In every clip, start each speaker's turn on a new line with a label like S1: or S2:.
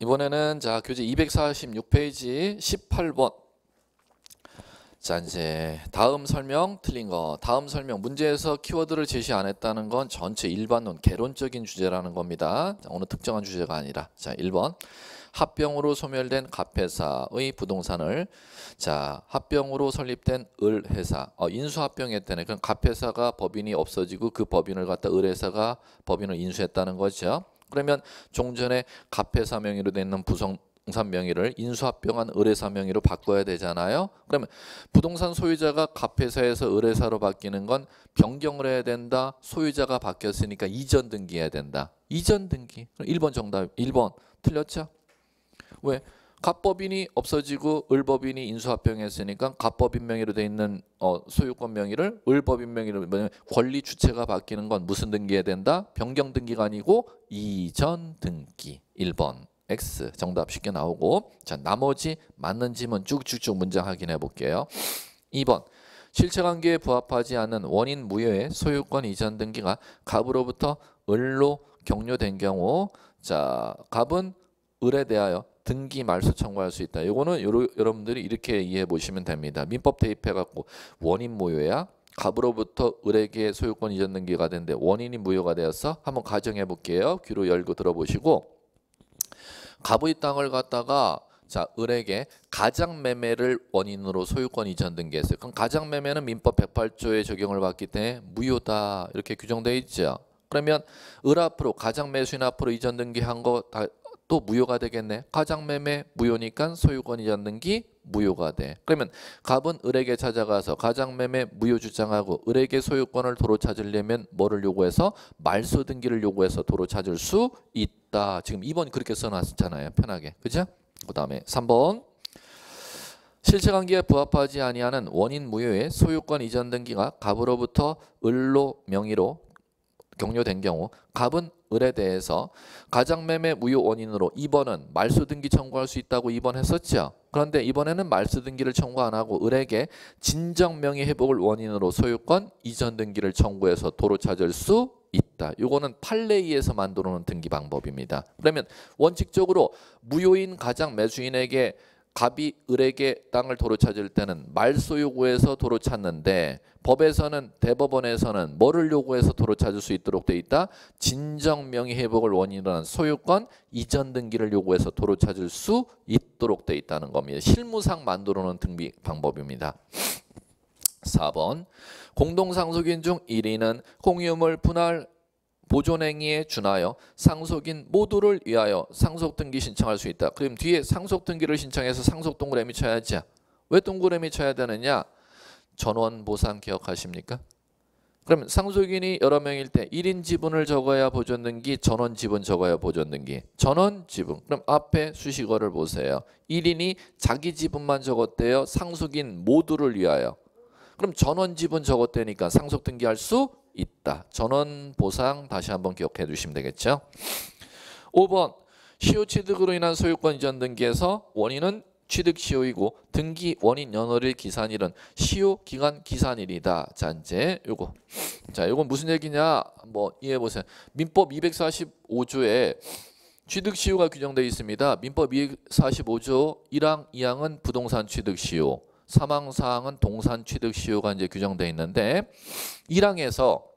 S1: 이번에는 자 교재 246페이지 18번. 자 이제 다음 설명 틀린 거. 다음 설명 문제에서 키워드를 제시 안 했다는 건 전체 일반론 개론적인 주제라는 겁니다. 자, 어느 특정한 주제가 아니라. 자 1번. 합병으로 소멸된 갑회사의 부동산을 자 합병으로 설립된 을회사 인수합병했다네. 그럼 갑회사가 법인이 없어지고 그 법인을 갖다 을회사가 법인을 인수했다는 거죠. 그러면 종전에 갑회사 명의로 돼 있는 부동산 명의를 인수합병한 을회사 명의로 바꿔야 되잖아요. 그러면 부동산 소유자가 갑회사에서 을회사로 바뀌는 건 변경을 해야 된다. 소유자가 바뀌었으니까 이전 등기해야 된다. 이전 등기. 1번 정답. 1번 틀렸죠? 왜? 갑법인이 없어지고 을법인이 인수합병했으니까 갑법인 명의로 돼 있는 소유권 명의를 을법인 명의로 권리 주체가 바뀌는 건 무슨 등기해야 된다? 변경 등기가 아니고 이전 등기. 1번 X 정답 쉽게 나오고 자 나머지 맞는 지문 쭉쭉쭉 문장 확인해 볼게요. 2번 실체관계에 부합하지 않는 원인 무효의 소유권 이전 등기가 갑으로부터 을로 격려된 경우 자 갑은 을에 대하여 등기 말소 청구할 수 있다. 이거는 여러분들이 이렇게 이해해 보시면 됩니다. 민법 대입해 갖고 원인 무효야. 갑으로부터 을에게 소유권 이전 등기가 되는데 원인이 무효가 되었어. 한번 가정해 볼게요. 귀로 열고 들어보시고 갑의 땅을 갖다가 자 을에게 가장매매를 원인으로 소유권 이전 등기했어요. 그럼 가장매매는 민법 108조에 적용을 받기 때문에 무효다. 이렇게 규정되어 있죠. 그러면 을 앞으로 가장매수인 앞으로 이전 등기한 거 또 무효가 되겠네. 가장매매 무효니까 소유권 이전 등기 무효가 돼. 그러면 갑은 을에게 찾아가서 가장매매 무효 주장하고 을에게 소유권을 도로 찾으려면 뭐를 요구해서 말소 등기를 요구해서 도로 찾을 수 있다. 지금 2번 그렇게 써놨잖아요. 편하게. 그죠? 그 다음에 3번. 실체관계에 부합하지 아니하는 원인 무효의 소유권 이전 등기가 갑으로부터 을로 명의로 격려된 경우 갑은 을에 대해서 가장매매 무효 원인으로 2번은 말소 등기 청구할 수 있다고 2번 했었죠. 그런데 이번에는 말소 등기를 청구 안 하고 을에게 진정 명의 회복을 원인으로 소유권 이전 등기를 청구해서 도로 찾을 수 있다. 이거는 판례에서 만들어 놓은 등기 방법입니다. 그러면 원칙적으로 무효인 가장 매수인에게 갑이 을에게 땅을 도로 찾을 때는 말소 요구해서 도로 찾는데 법에서는 대법원에서는 뭐를 요구해서 도로 찾을 수 있도록 돼 있다? 진정 명의 회복을 원인으로 한 소유권 이전 등기를 요구해서 도로 찾을 수 있도록 돼 있다는 겁니다. 실무상 만들어 놓은 등기 방법입니다. 4번 공동상속인 중 1인은 공유물 분할 보존행위에 준하여 상속인 모두를 위하여 상속등기 신청할 수 있다. 그럼 뒤에 상속등기를 신청해서 상속동그라미 쳐야지. 왜 동그라미 쳐야 되느냐? 전원보상 기억하십니까? 그러면 상속인이 여러 명일 때 1인 지분을 적어야 보존등기, 전원 지분 적어야 보존등기. 전원 지분. 그럼 앞에 수식어를 보세요. 1인이 자기 지분만 적었대요. 상속인 모두를 위하여. 그럼 전원 지분 적었대니까 상속등기할 수 있다. 전원 보상 다시 한번 기억해 두시면 되겠죠. 5번 시효 취득으로 인한 소유권 이전 등기에서 원인은 취득 시효이고 등기 원인 연월일 기산일은 시효 기간 기산일이다. 자 이제 요거 자 요건 무슨 얘기냐 뭐 이해해 보세요. 민법 245조에 취득 시효가 규정되어 있습니다. 민법 245조 1항 2항은 부동산 취득 시효, 3항4항은 동산 취득 시효가 이제 규정되어 있는데 1항에서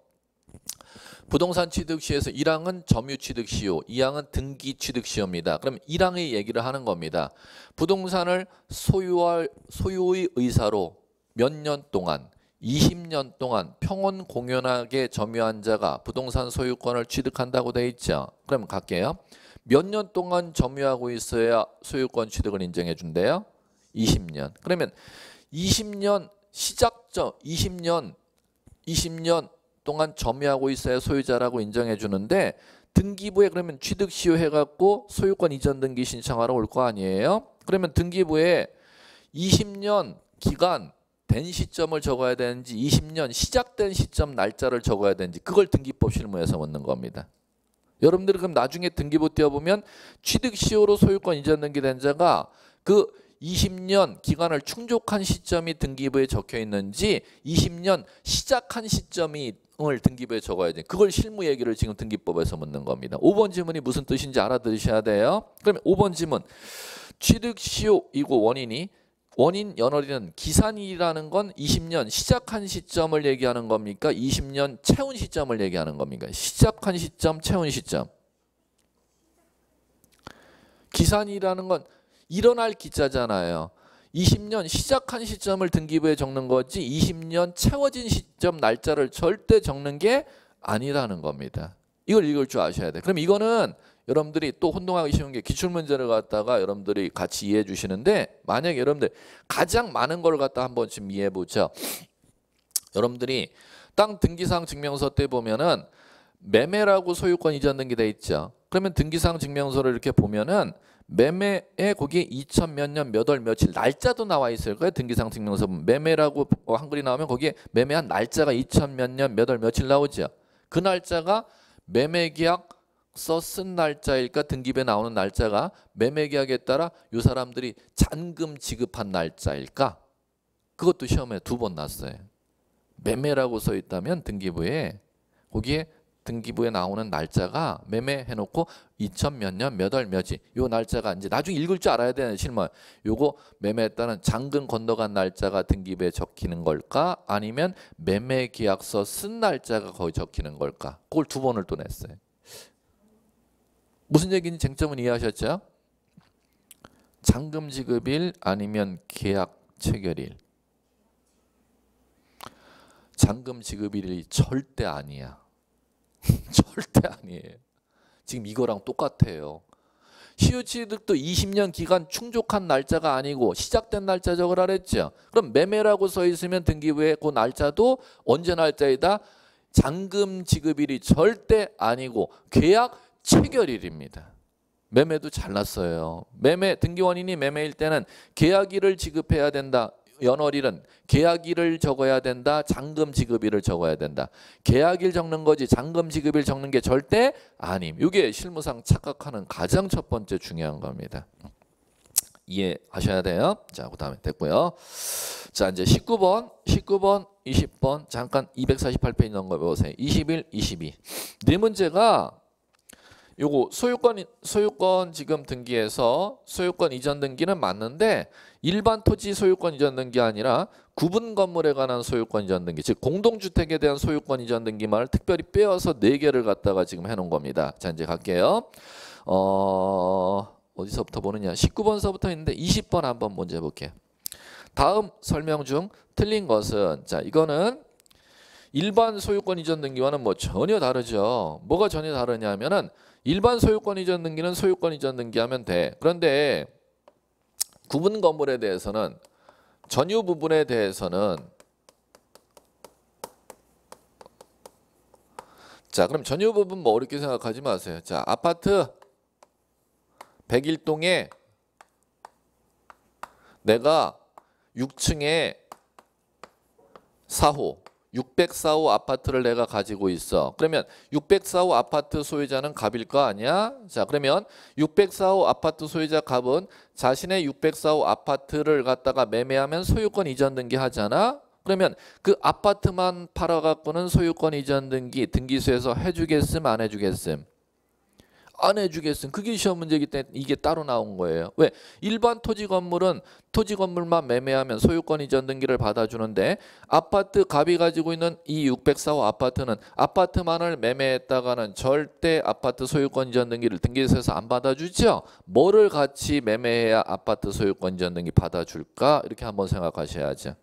S1: 부동산 취득 시효에서 1항은 점유 취득 시효, 2항은 등기 취득 시효입니다. 그럼 1항의 얘기를 하는 겁니다. 부동산을 소유의 의사로 몇 년 동안 20년 동안 평온 공연하게 점유한 자가 부동산 소유권을 취득한다고 돼 있죠. 그럼 갈게요. 몇 년 동안 점유하고 있어야 소유권 취득을 인정해 준대요. 20년. 그러면 20년 시작점 20년 동안 점유하고 있어야 소유자라고 인정해 주는데 등기부에 그러면 취득 시효 해갖고 소유권 이전 등기 신청하러 올 거 아니에요? 그러면 등기부에 20년 기간 된 시점을 적어야 되는지 20년 시작된 시점 날짜를 적어야 되는지 그걸 등기법 실무에서 묻는 겁니다. 여러분들이 그럼 나중에 등기부 띄워보면 취득 시효로 소유권 이전 등기된 자가 그 20년 기간을 충족한 시점이 등기부에 적혀 있는지 20년 시작한 시점이 을 등기부에 적어야 돼. 그걸 실무 얘기를 지금 등기법에서 묻는 겁니다. 5번 지문이 무슨 뜻인지 알아들으셔야 돼요. 그러면 5번 지문. 취득 시효이고 원인 연월일은 기산일이라는 건 20년 시작한 시점을 얘기하는 겁니까? 20년 채운 시점을 얘기하는 겁니까? 시작한 시점, 채운 시점. 기산일이라는 건 일어날 기자잖아요. 20년 시작한 시점을 등기부에 적는 거지 20년 채워진 시점 날짜를 절대 적는 게 아니라는 겁니다. 이걸 읽을 줄 아셔야 돼요. 그럼 이거는 여러분들이 또 혼동하기 쉬운 게 기출문제를 갖다가 여러분들이 같이 이해해 주시는데 만약에 여러분들 가장 많은 걸 갖다 한번 좀 이해해 보죠. 여러분들이 땅 등기사항 증명서 때 보면은 매매라고 소유권 이전 등기 돼 있죠. 그러면 등기사항 증명서를 이렇게 보면은 매매에 거기에 2000 몇 년 몇 월 며칠 날짜도 나와 있을 거예요. 등기사항 증명서 보면 매매라고 한글이 나오면 거기에 매매한 날짜가 2000 몇 년 몇 월 며칠 나오죠. 그 날짜가 매매계약서 쓴 날짜일까 등기부에 나오는 날짜가 매매계약에 따라 이 사람들이 잔금 지급한 날짜일까? 그것도 시험에 2번 났어요. 매매라고 써 있다면 등기부에 거기에 등기부에 나오는 날짜가 매매해놓고 2000 몇 년 몇 월 몇일 요 날짜가 이제 나중에 읽을 줄 알아야 되는 실무. 요거 매매했다는 잔금 건너간 날짜가 등기부에 적히는 걸까? 아니면 매매계약서 쓴 날짜가 거기 적히는 걸까? 그걸 2번을 또 냈어요. 무슨 얘기인지 쟁점은 이해하셨죠? 잔금 지급일 아니면 계약 체결일. 잔금 지급일이 절대 아니야. 절대 아니에요. 지금 이거랑 똑같아요. 시효취득도 20년 기간 충족한 날짜가 아니고 시작된 날짜 적으라 그랬죠. 그럼 매매라고 써 있으면 등기부에 그 날짜도 언제 날짜이다? 잔금 지급일이 절대 아니고 계약 체결일입니다. 매매도 잘났어요. 매매 등기원인이 매매일 때는 계약일을 지급해야 된다. 연월일은 계약일을 적어야 된다. 잔금 지급일을 적어야 된다. 계약일 적는 거지 잔금 지급일 적는 게 절대 아님. 이게 실무상 착각하는 가장 첫 번째 중요한 겁니다. 이해하셔야 돼요. 자, 그다음에 됐고요. 자, 이제 19번, 20번 잠깐 248페이지 넘겨 보세요. 21, 22. 네 문제가 요거 소유권 지금 등기에서 소유권 이전 등기는 맞는데 일반 토지 소유권 이전 등기 아니라 구분 건물에 관한 소유권 이전 등기, 즉 공동주택에 대한 소유권 이전 등기만을 특별히 빼어서 4개를 갖다가 지금 해놓은 겁니다. 자, 이제 갈게요. 어디서부터 보느냐? 19번서부터 있는데 20번 한번 문제 볼게요. 다음 설명 중 틀린 것은, 자, 이거는 일반 소유권 이전 등기와는 뭐 전혀 다르죠. 뭐가 전혀 다르냐면은 일반 소유권 이전 등기는 소유권 이전 등기하면 돼. 그런데 구분 건물에 대해서는 전유 부분에 대해서는, 자, 그럼 전유 부분 뭐 어렵게 생각하지 마세요. 자, 아파트 101동에 내가 6층에 4호 604호 아파트를 내가 가지고 있어. 그러면 604호 아파트 소유자는 갑일 거 아니야? 자, 그러면 604호 아파트 소유자 갑은 자신의 604호 아파트를 갖다가 매매하면 소유권 이전 등기 하잖아. 그러면 그 아파트만 팔아갖고는 소유권 이전 등기 등기소에서 해주겠음 안 해주겠음? 안 해주겠음. 그게 시험 문제이기 때문에 이게 따로 나온 거예요. 왜? 일반 토지 건물은 토지 건물만 매매하면 소유권 이전 등기를 받아주는데 아파트 갑이 가지고 있는 이 604호 아파트는 아파트만을 매매했다가는 절대 아파트 소유권 이전 등기를 등기소에서 안 받아주죠. 뭐를 같이 매매해야 아파트 소유권 이전 등기 받아줄까? 이렇게 한번 생각하셔야죠.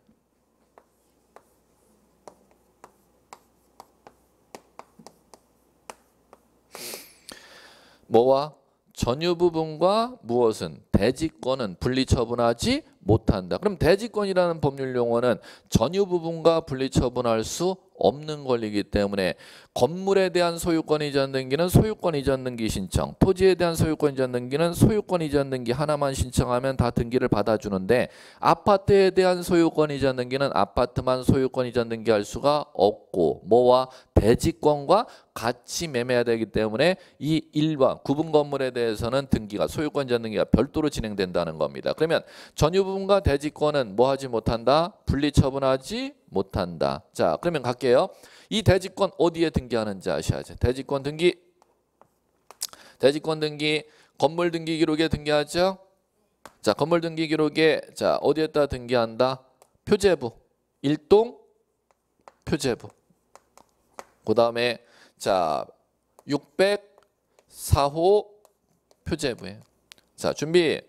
S1: 뭐와? 전유 부분과 무엇은? 대지권은 분리처분하지 못한다. 그럼 대지권이라는 법률 용어는 전유 부분과 분리처분할 수 없는 권리이기 때문에 건물에 대한 소유권 이전 등기는 소유권 이전 등기 신청, 토지에 대한 소유권 이전 등기는 소유권 이전 등기 하나만 신청하면 다 등기를 받아주는데 아파트에 대한 소유권 이전 등기는 아파트만 소유권 이전 등기할 수가 없고 뭐와? 대지권과 같이 매매해야 되기 때문에 이 일반 구분 건물에 대해서는 등기가 소유권 이전 등기가 별도로 진행된다는 겁니다. 그러면 전유 부분과 대지권은 뭐 하지 못한다? 분리처분하지 못한다. 자, 그러면 갈게요. 이 대지권 어디에 등기하는지 아셔야죠. 대지권 등기 건물 등기 기록에 등기하죠. 자, 건물 등기 기록에 자 어디에다 등기한다? 표제부, 일동 표제부. 그 다음에 자 604호 표제부예요. 자, 준비.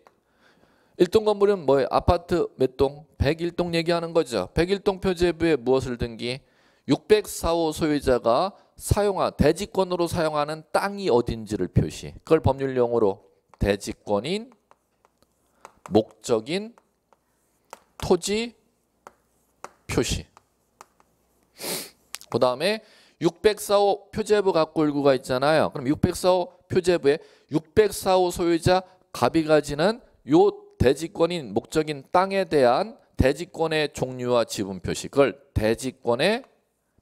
S1: 1동 건물은 뭐예요? 아파트 몇 동? 101동 얘기하는 거죠. 101동 표제부에 무엇을 등기? 604호 소유자가 사용한 대지권으로 사용하는 땅이 어딘지를 표시. 그걸 법률용어로 대지권인, 목적인, 토지 표시. 그 다음에 604호 표제부 갖고 올구가 있잖아요. 그럼 604호 표제부에 604호 소유자 갑이 가지는 요 대지권인 목적인 땅에 대한 대지권의 종류와 지분 표시. 그걸 대지권의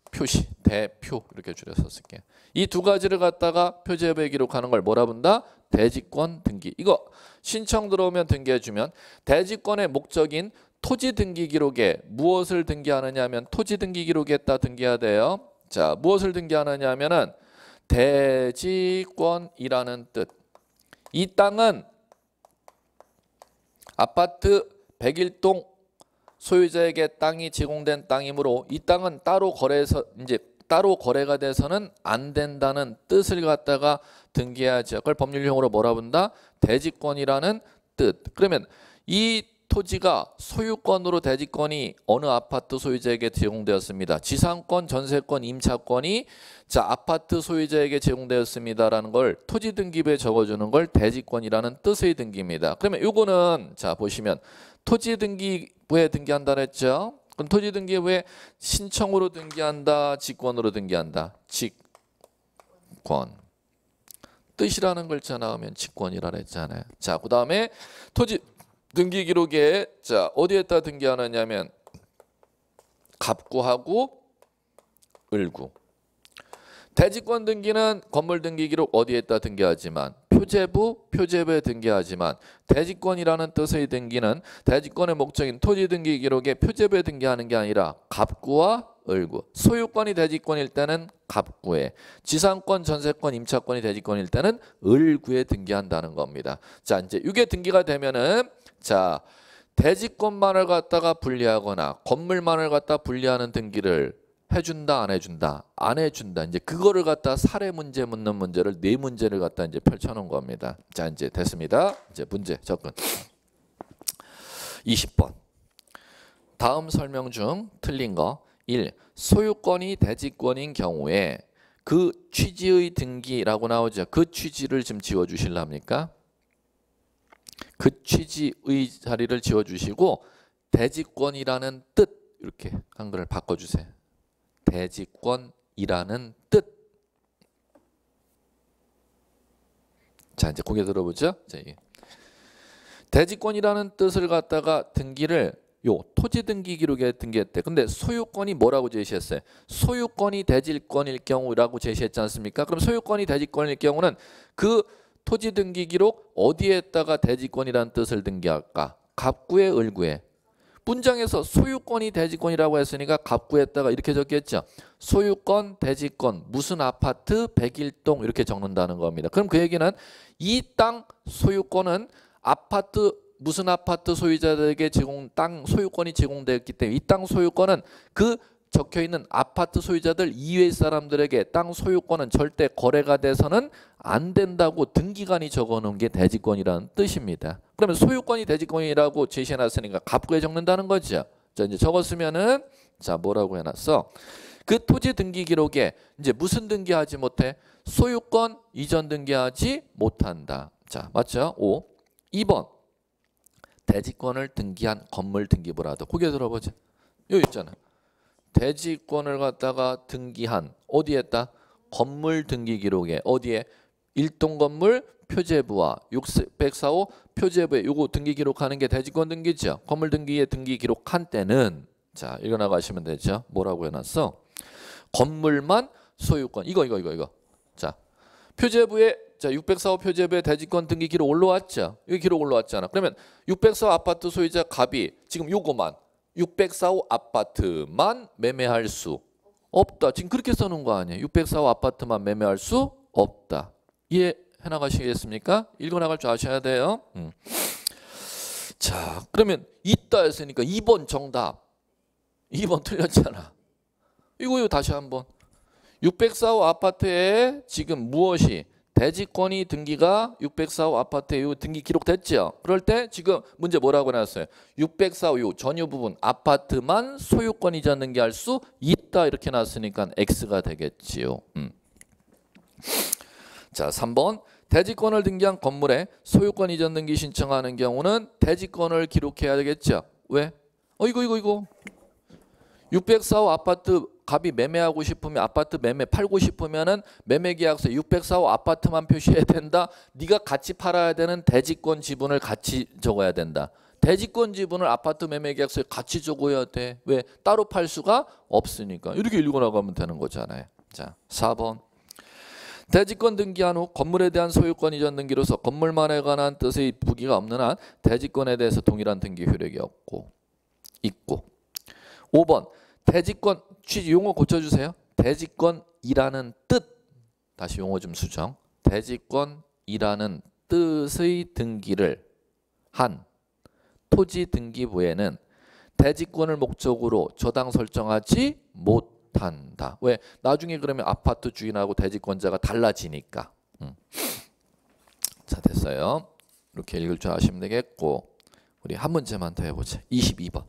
S1: 표시, 대표 이렇게 줄여서 쓸게요. 이 두 가지를 갖다가 표제부에 기록하는 걸 뭐라 본다? 대지권 등기. 이거 신청 들어오면 등기해주면 대지권의 목적인 토지 등기 기록에 무엇을 등기하느냐 하면 토지 등기 기록에다 등기해야 돼요. 자, 무엇을 등기하느냐 하면은 대지권이라는 뜻. 이 땅은 아파트 101동 소유자에게 땅이 제공된 땅이므로 이 땅은 따로 거래가 돼서는 안 된다는 뜻을 갖다가 등기해야죠. 그걸 법률용어로 뭐라 본다? 대지권이라는 뜻. 그러면 이 토지가 소유권으로 대지권이 어느 아파트 소유자에게 제공되었습니다. 지상권, 전세권, 임차권이 자 아파트 소유자에게 제공되었습니다라는 걸 토지 등기부에 적어주는 걸 대지권이라는 뜻의 등기입니다. 그러면 요거는 자 보시면 토지 등기부에 등기한다 그랬죠. 그럼 토지 등기부에 신청으로 등기한다, 직권으로 등기한다. 직권. 뜻이라는 글자 나오면 직권이라 그랬잖아요. 자, 그 다음에 토지 등기 기록에 자 어디에다 등기하느냐면 갑구하고 을구. 대지권 등기는 건물 등기 기록 어디에다 등기하지만 표제부에 등기하지만 대지권이라는 뜻의 등기는 대지권의 목적인 토지 등기 기록에 표제부에 등기하는 게 아니라 갑구와 을구. 소유권이 대지권일 때는 갑구에, 지상권, 전세권, 임차권이 대지권일 때는 을구에 등기한다는 겁니다. 자, 이제 이게 등기가 되면은 자 대지권만을 갖다가 분리하거나 건물만을 갖다 분리하는 등기를 해준다 안 해준다? 안 해준다. 이제 그거를 갖다 사례 문제 묻는 문제를 네 문제를 갖다 이제 펼쳐놓은 겁니다. 자, 이제 됐습니다. 이제 문제 접근. 20번. 다음 설명 중 틀린 거 1. 소유권이 대지권인 경우에 그 취지의 등기라고 나오죠. 그 취지를 좀 지워주실랍니까? 그 취지의 자리를 지워주시고 대지권이라는 뜻 이렇게 한글을 바꿔주세요. 대지권이라는 뜻. 자, 이제 고개 들어보죠. 자, 대지권이라는 뜻을 갖다가 등기를 요 토지 등기 기록에 등기했대. 근데 소유권이 뭐라고 제시했어요? 소유권이 대지권일 경우라고 제시했지 않습니까? 그럼 소유권이 대지권일 경우는 그 토지 등기 기록 어디에다가 대지권이라는 뜻을 등기할까? 갑구에 을구에. 문장에서 소유권이 대지권이라고 했으니까 갑구에다가 이렇게 적겠죠. 소유권, 대지권, 무슨 아파트, 101동 이렇게 적는다는 겁니다. 그럼 그 얘기는 이 땅 소유권은 아파트 무슨 아파트 소유자들에게 땅 소유권이 제공되었기 때문에 이 땅 소유권은 그 적혀있는 아파트 소유자들 이외의 사람들에게 땅 소유권은 절대 거래가 돼서는 안 된다고 등기관이 적어놓은 게 대지권이라는 뜻입니다. 그러면 소유권이 대지권이라고 제시해놨으니까 갑구에 적는다는 거죠. 자, 이제 적었으면은 자 뭐라고 해놨어? 그 토지 등기 기록에 이제 무슨 등기하지 못해? 소유권 이전 등기하지 못한다. 자, 맞죠? 5. 2번. 대지권을 등기한 건물 등기부라도. 고개 들어보자. 여기 있잖아. 대지권을 갖다가 등기한 어디에다? 건물 등기 기록에 어디에? 1동 건물 표제부와 604호 표제부에 요거 등기 기록하는 게 대지권 등기죠. 건물 등기에 등기 기록한 때는 자 이거 나가시면 되죠. 뭐라고 해놨어? 건물만 소유권. 이거. 자 표제부에 자 604호 표제부에 대지권 등기 기록 올라왔죠. 여기 기록 올라왔잖아. 그러면 604호 아파트 소유자 갑이 지금 요거만 604호 아파트만 매매할 수 없다. 지금 그렇게 써놓은 거 아니에요. 604호 아파트만 매매할 수 없다. 이해해 나가시겠습니까? 읽어나갈 줄 아셔야 돼요. 자, 그러면 있다 했으니까 2번 정답. 2번 틀렸잖아. 이거 다시 한번. 604호 아파트에 지금 무엇이 대지권이 등기가 604호 아파트에 요 등기 기록됐죠. 그럴 때 지금 문제 뭐라고 나왔어요? 604호 요 전유 부분 아파트만 소유권 이전 등기할 수 있다 이렇게 나왔으니까 X가 되겠지요. 자, 3번. 대지권을 등기한 건물에 소유권 이전 등기 신청하는 경우는 대지권을 기록해야 되겠죠. 왜? 이거 604호 아파트 갑이 매매하고 싶으면 아파트 매매 팔고 싶으면은 매매계약서에 604호 아파트만 표시해야 된다. 네가 같이 팔아야 되는 대지권 지분을 같이 적어야 된다. 대지권 지분을 아파트 매매계약서에 같이 적어야 돼. 왜? 따로 팔 수가 없으니까. 이렇게 읽고 나가면 되는 거잖아요. 자, 4번. 대지권 등기한 후 건물에 대한 소유권 이전 등기로서 건물만에 관한 뜻의 부기가 없는 한 대지권에 대해서 동일한 등기 효력이 있고 5번. 대지권 취지 용어 고쳐주세요. 대지권이라는 뜻 다시 용어 좀 수정. 대지권이라는 뜻의 등기를 한 토지 등기부에는 대지권을 목적으로 저당 설정하지 못한다. 왜? 나중에 그러면 아파트 주인하고 대지권자가 달라지니까. 자, 됐어요. 이렇게 읽을 줄 아시면 되겠고 우리 한 문제만 더 해보자. 22번.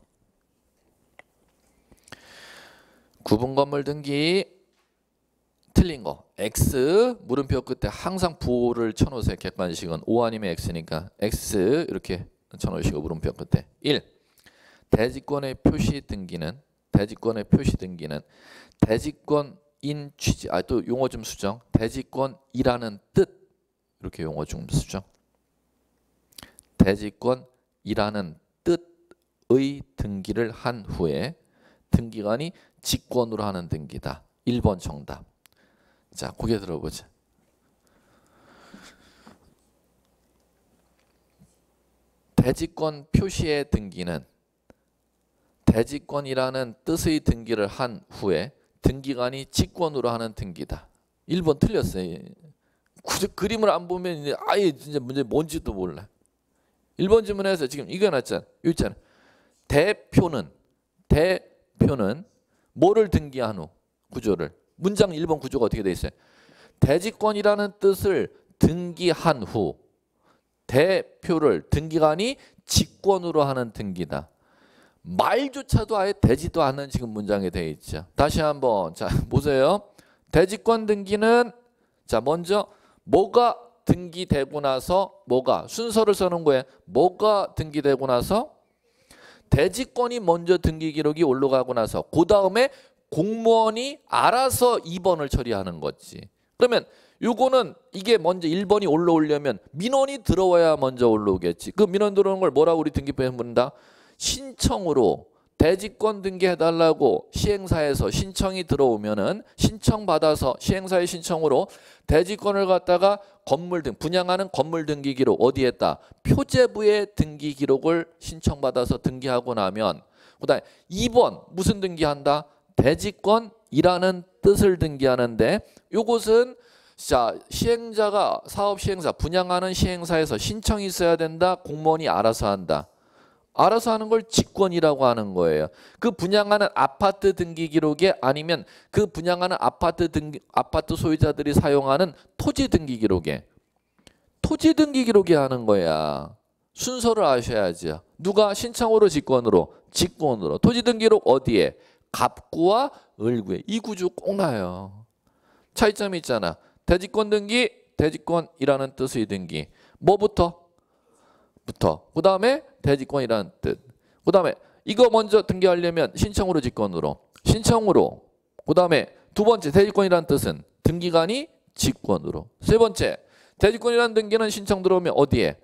S1: 구분 건물 등기 틀린 거 X 물음표 끝에 항상 부호를 쳐놓으세요. 객관식은 O 아니면 X니까 X 이렇게 쳐놓으시고 물음표 끝에 1. 대지권의 표시 등기는 대지권인 취지 또 용어 좀 수정. 대지권이라는 뜻 이렇게 용어 좀 수정. 대지권이라는 뜻의 등기를 한 후에 등기관이 직권으로 하는 등기다. 1번 정답. 자, 고개 들어보자. 대지권 표시의 등기는 대지권이라는 뜻의 등기를 한 후에 등기관이 직권으로 하는 등기다. 1번 틀렸어요. 그림을 안 보면 이제 아예 진짜 문제 뭔지도 몰라. 1번 질문에서 지금 이거 났잖아. 여기 있잖아. 대표는 뭐를 등기한 후 구조를 문장 1번 구조가 어떻게 돼 있어요? 대지권이라는 뜻을 등기한 후 대표를 등기관이 직권으로 하는 등기다. 말조차도 아예 되지도 않는 지금 문장에 돼 있죠. 다시 한번 자 보세요. 대지권 등기는 자 먼저 뭐가 등기되고 나서 뭐가 순서를 써놓은 거예요. 뭐가 등기되고 나서 대지권이 먼저 등기 기록이 올라가고 나서 그 다음에 공무원이 알아서 2번을 처리하는 거지. 그러면 요거는 이게 먼저 1번이 올라오려면 민원이 들어와야 먼저 올라오겠지. 그 민원 들어오는 걸 뭐라고 우리 등기부에 부른다? 신청으로 대지권 등기해달라고 시행사에서 신청이 들어오면은 신청받아서 시행사의 신청으로 대지권을 갖다가 건물 등 분양하는 건물 등기 기록 어디에 했다? 표제부에 등기 기록을 신청받아서 등기하고 나면 그다음에 2번 무슨 등기한다? 대지권이라는 뜻을 등기하는데 요것은 자 시행자가 사업 시행사 분양하는 시행사에서 신청이 있어야 된다. 공무원이 알아서 한다. 알아서 하는 걸 직권이라고 하는 거예요. 그 분양하는 아파트 등기 기록에 아니면 그 분양하는 아파트 소유자들이 사용하는 토지 등기 기록에 하는 거야. 순서를 아셔야죠. 누가 신청으로 직권으로 토지 등기 기록 어디에? 갑구와 을구에. 이 구조 꼭 나요. 차이점이 있잖아. 대지권 등기, 대지권이라는 뜻의 등기. 뭐부터? 그 다음에 대지권이라는 뜻. 그 다음에 이거 먼저 등기하려면 신청으로 직권으로. 그 다음에 두 번째 대지권이라는 뜻은 등기관이 직권으로. 세 번째 대지권이라는 등기는 신청 들어오면 어디에?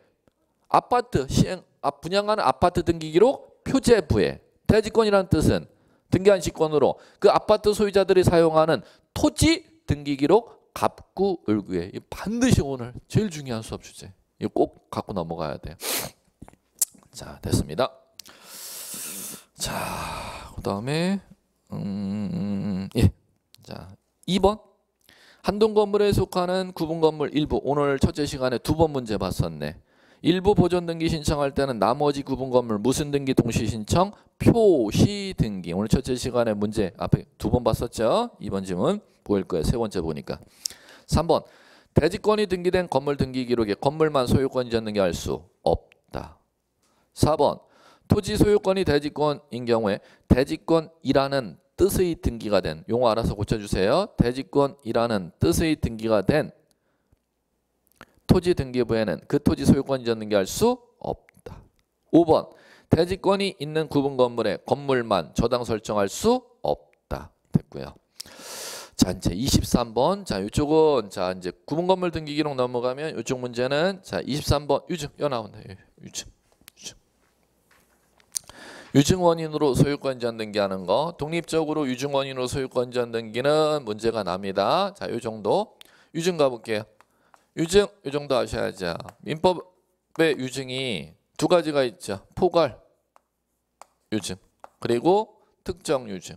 S1: 분양하는 아파트 등기 기록 표제부에. 대지권이라는 뜻은 등기한 직권으로 그 아파트 소유자들이 사용하는 토지 등기 기록 갑구 을구에. 반드시 오늘 제일 중요한 수업 주제. 이거 꼭 갖고 넘어가야 돼요. 자, 됐습니다. 자, 그다음에 예. 자, 2번. 한동 건물에 속하는 구분 건물 일부. 오늘 첫째 시간에 2번 문제 봤었네. 일부 보존 등기 신청할 때는 나머지 구분 건물 무슨 등기 동시 신청? 표시 등기. 오늘 첫째 시간에 문제 앞에 2번 봤었죠? 2번 질문 보일 거예요. 세 번째 보니까. 3번. 대지권이 등기된 건물 등기 기록에 건물만 소유권이 졌는 게 알 수 없다. 4번. 토지 소유권이 대지권인 경우에 대지권이라는 뜻의 등기가 된, 용어 알아서 고쳐주세요. 대지권이라는 뜻의 등기가 된 토지 등기부에는 그 토지 소유권이 졌는 게 알 수 없다. 5번. 대지권이 있는 구분 건물에 건물만 저당 설정할 수 없다. 됐고요. 자, 이제 23번. 자, 이쪽은 자, 이제 구분 건물 등기 기록 넘어가면 이쪽 문제는 자, 23번 유증 나온다. 유증. 유증 원인으로 소유권 이전 등기하는 거. 독립적으로 유증 원인으로 소유권 이전 등기는 문제가 납니다. 자, 요 정도. 유증 가볼게요. 유증 이 정도 아셔야죠. 민법의 유증이 두 가지가 있죠. 포괄 유증 그리고 특정 유증.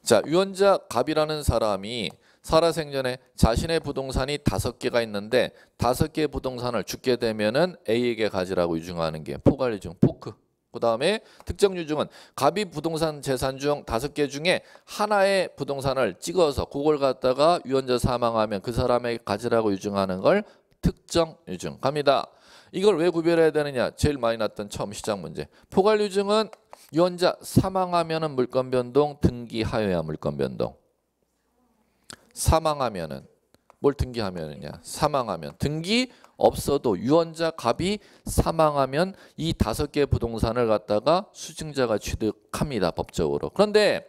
S1: 자, 유언자 갑이라는 사람이 살아생전에 자신의 부동산이 5개가 있는데 5개의 부동산을 죽게 되면은 A에게 가지라고 유증하는 게 포괄 유증, 포크. 그 다음에 특정 유증은 갑이 부동산 재산 중 5개 중에 하나의 부동산을 찍어서 그걸 갖다가 유언자 사망하면 그 사람에게 가지라고 유증하는 걸 특정 유증 갑니다. 이걸 왜 구별해야 되느냐? 제일 많이 났던 처음 시작 문제. 포괄 유증은 유언자 사망하면은 물권 변동, 등기하여야 물권 변동. 사망하면은 뭘 등기하면은요? 사망하면 등기 없어도 유언자 갑이 사망하면 이 5개 부동산을 갖다가 수증자가 취득합니다. 법적으로. 그런데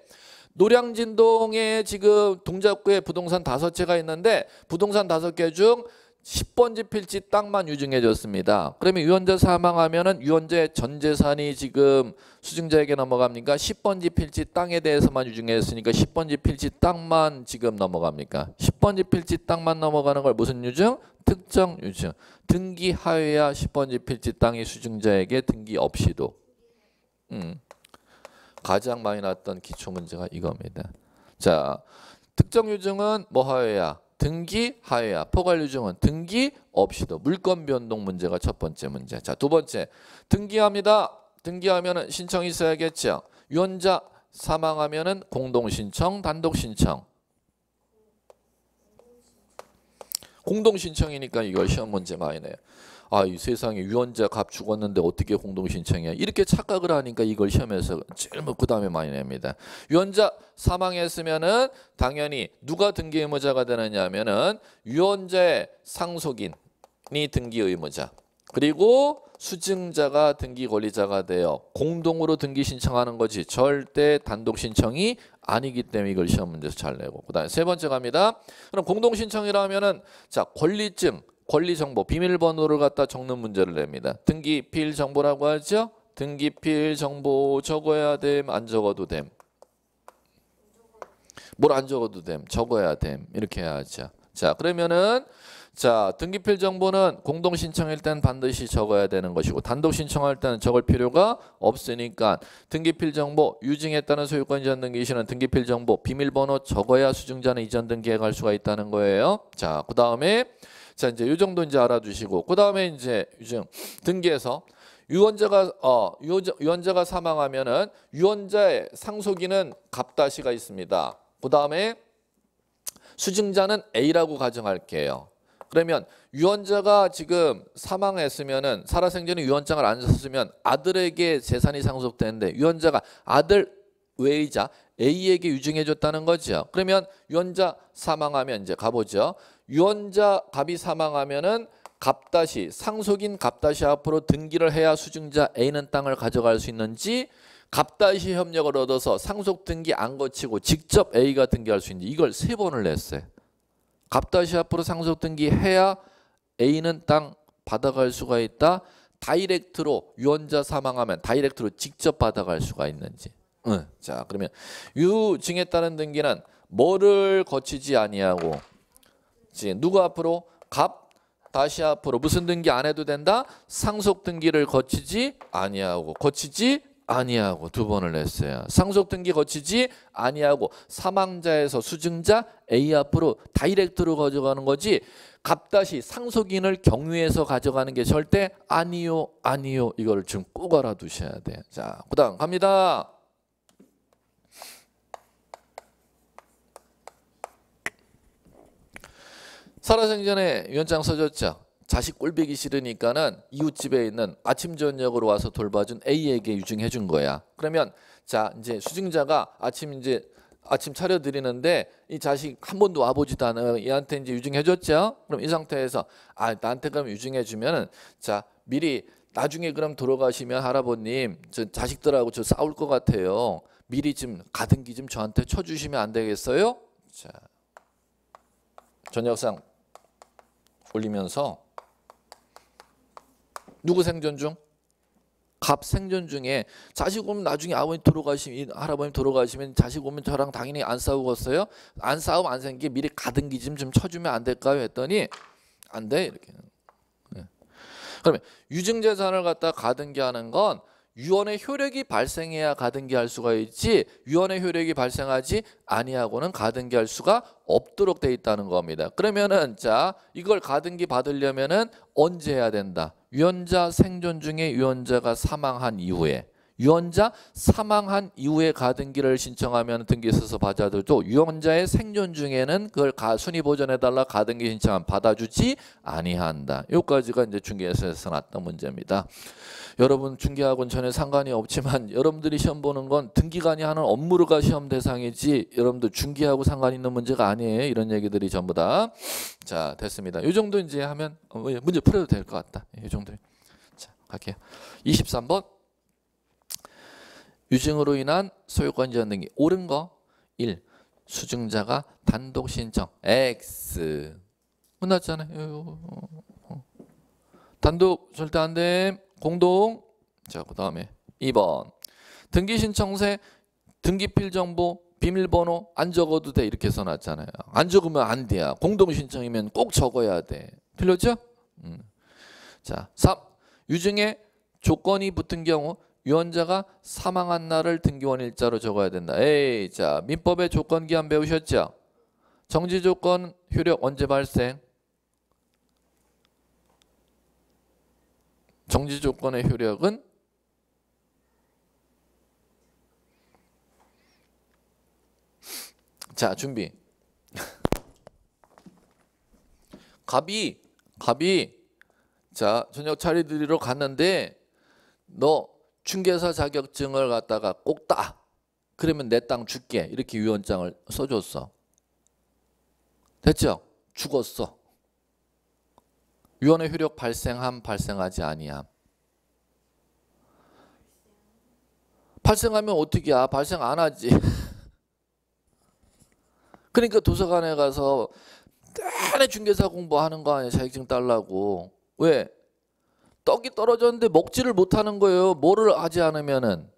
S1: 노량진동에 지금 동작구에 부동산 5채가 있는데 부동산 5개 중 10번지 필지 땅만 유증해 줬습니다. 그러면 유언자 사망하면은 유언자의 전 재산이 지금 수증자에게 넘어갑니까? 10번지 필지 땅에 대해서만 유증했으니까 10번지 필지 땅만 지금 넘어갑니까? 10번지 필지 땅만 넘어가는 걸 무슨 유증? 특정 유증. 등기하여야 10번지 필지 땅이 수증자에게 등기 없이도. 가장 많이 났던 기초 문제가 이겁니다. 자, 특정 유증은 뭐 하여야? 등기하여야. 포괄 유증은 등기 없이도. 물권 변동 문제가 첫 번째 문제. 자, 두 번째. 등기합니다. 등기하면은 신청이 있어야겠죠. 유언자 사망하면은 공동 신청, 단독 신청. 공동 신청이니까 이거 시험 문제 많이 내요. 아, 이 세상에 유언자 갑 죽었는데 어떻게 공동 신청이야? 이렇게 착각을 하니까 이걸 시험에서 제일 그 다음에 많이 냅니다. 유언자 사망했으면은 당연히 누가 등기 의무자가 되느냐면은 유언자의 상속인이 등기 의무자. 그리고 수증자가 등기 권리자가 되어 공동으로 등기 신청하는 거지 절대 단독 신청이 아니기 때문에 이걸 시험 문제에서 잘 내고. 그다음에 세 번째 갑니다. 그럼 공동 신청이라면은 자, 권리증, 권리정보, 비밀번호를 갖다 적는 문제를 냅니다. 등기필 정보라고 하죠. 등기필 정보 적어야 됨, 안 적어도 됨. 뭘 안 적어도 됨, 적어야 됨. 이렇게 해야죠. 자, 그러면은 자, 등기필 정보는 공동 신청일 땐 반드시 적어야 되는 것이고 단독 신청할 때는 적을 필요가 없으니까 등기필 정보, 유증했다는 소유권 이전 등기 시는 등기필 정보, 비밀번호 적어야 수증자는 이전 등기에 갈 수가 있다는 거예요. 자, 그다음에 자, 이제 이 정도 이제 알아두시고 그다음에 이제 유증 등기에서 유언자가 사망하면은 유언자의 상속인은 갑다시가 있습니다. 그다음에 수증자는 A라고 가정할게요. 그러면 유언자가 지금 사망했으면은 살아생전에 유언장을 안 썼으면 아들에게 재산이 상속되는데 유언자가 아들 외의자 A에게 유증해 줬다는 거죠. 그러면 유언자 사망하면 이제 가보죠. 유언자 갑이 사망하면은 갑다시 상속인 갑다시 앞으로 등기를 해야 수증자 A는 땅을 가져갈 수 있는지 갑다시 협력을 얻어서 상속 등기 안 거치고 직접 A가 등기할 수 있는지 이걸 3번을 냈어요. 갑다시 앞으로 상속 등기해야 A는 땅 받아갈 수가 있다. 다이렉트로 유언자 사망하면 다이렉트로 직접 받아갈 수가 있는지. 자, 그러면 유증에 따른 등기는 뭐를 거치지 아니하고 누구 앞으로? 갑 다시 앞으로 무슨 등기 안 해도 된다? 상속 등기를 거치지 아니하고 두 번을 냈어요. 상속 등기 거치지 아니하고 사망자에서 수증자 A 앞으로 다이렉트로 가져가는 거지 갑다시 상속인을 경유해서 가져가는 게 절대 아니요 이거를 지금 꼭 알아두셔야 돼. 자, 그다음 갑니다. 살아생전에 유언장 써줬죠. 자식 꼴보기 싫으니까는 이웃집에 있는 아침 저녁으로 와서 돌봐준 A에게 유증해 준 거야. 그러면 자 이제 수증자가 아침 차려드리는데 이 자식 한 번도 와보지도 않아요. 얘한테 이제 유증해 줬죠. 그럼 이 상태에서 나한테 그럼 유증해 주면은 자 미리 나중에 그럼 돌아가시면 할아버님 저 자식들하고 저 싸울 것 같아요. 미리 좀 가등기 좀 저한테 쳐주시면 안 되겠어요? 자 전역상 올리면서 누구 생전 중? 갑 생전 중에 자식 오면 나중에 아버님 돌아가시면 할아버님 돌아가시면 자식 오면 저랑 당연히 안 싸우겠어요? 안 싸우면 안 생기게 미리 가등기 좀 쳐주면 안 될까요? 했더니 안 돼 이렇게. 네. 그러면 유증재산을 갖다 가등기하는 건 유언의 효력이 발생해야 가등기할 수가 있지 유언의 효력이 발생하지 아니하고는 가등기할 수가 없도록 돼 있다는 겁니다. 그러면은 자 이걸 가등기 받으려면은 언제 해야 된다? 유언자 생존 중에 유언자가 사망한 이후에 유언자 사망한 이후에 가등기를 신청하면 등기서서 받아들도 유언자의 생존 중에는 그걸 순위 보존해달라 가등기 신청하면 받아주지 아니한다. 여기까지가 이제 중개에서 났던 문제입니다. 여러분 중개학원 전혀 상관이 없지만 여러분들이 시험 보는 건 등기관이 하는 업무가 시험 대상이지 여러분들 중개하고 상관 있는 문제가 아니에요. 이런 얘기들이 전부 다. 자 됐습니다. 이 정도 이제 하면 문제 풀어도 될 것 같다. 이 정도. 자 갈게요. 23번. 유증으로 인한 소유권 이전 등기 옳은 거 1. 수증자가 단독 신청 X 끝났잖아요. 단독 절대 안 돼. 공동. 자 그다음에 2번 등기 신청세 등기필 정보 비밀번호 안 적어도 돼 이렇게 써놨잖아요. 안 적으면 안 돼야. 공동 신청이면 꼭 적어야 돼. 틀렸죠? 자 3. 유증에 조건이 붙은 경우 유언자가 사망한 날을 등기원 일자로 적어야 된다. 자 민법의 조건 기한 배우셨죠? 정지 조건 효력 언제 발생? 정지 조건의 효력은 자 준비. 갑이 자 저녁 차리드리러 갔는데 너 중개사 자격증을 갖다가 꼭 따. 그러면 내 땅 줄게. 이렇게 유언장을 써줬어. 됐죠? 죽었어. 유언의 효력 발생함 발생하지 아니함. 발생하면 어떻게 야? 발생 안 하지. 그러니까 도서관에 가서 내내 중개사 공부하는 거 아니야. 자격증 따려고. 왜? 떡이 떨어졌는데 먹지를 못하는 거예요. 뭐를 하지 않으면은.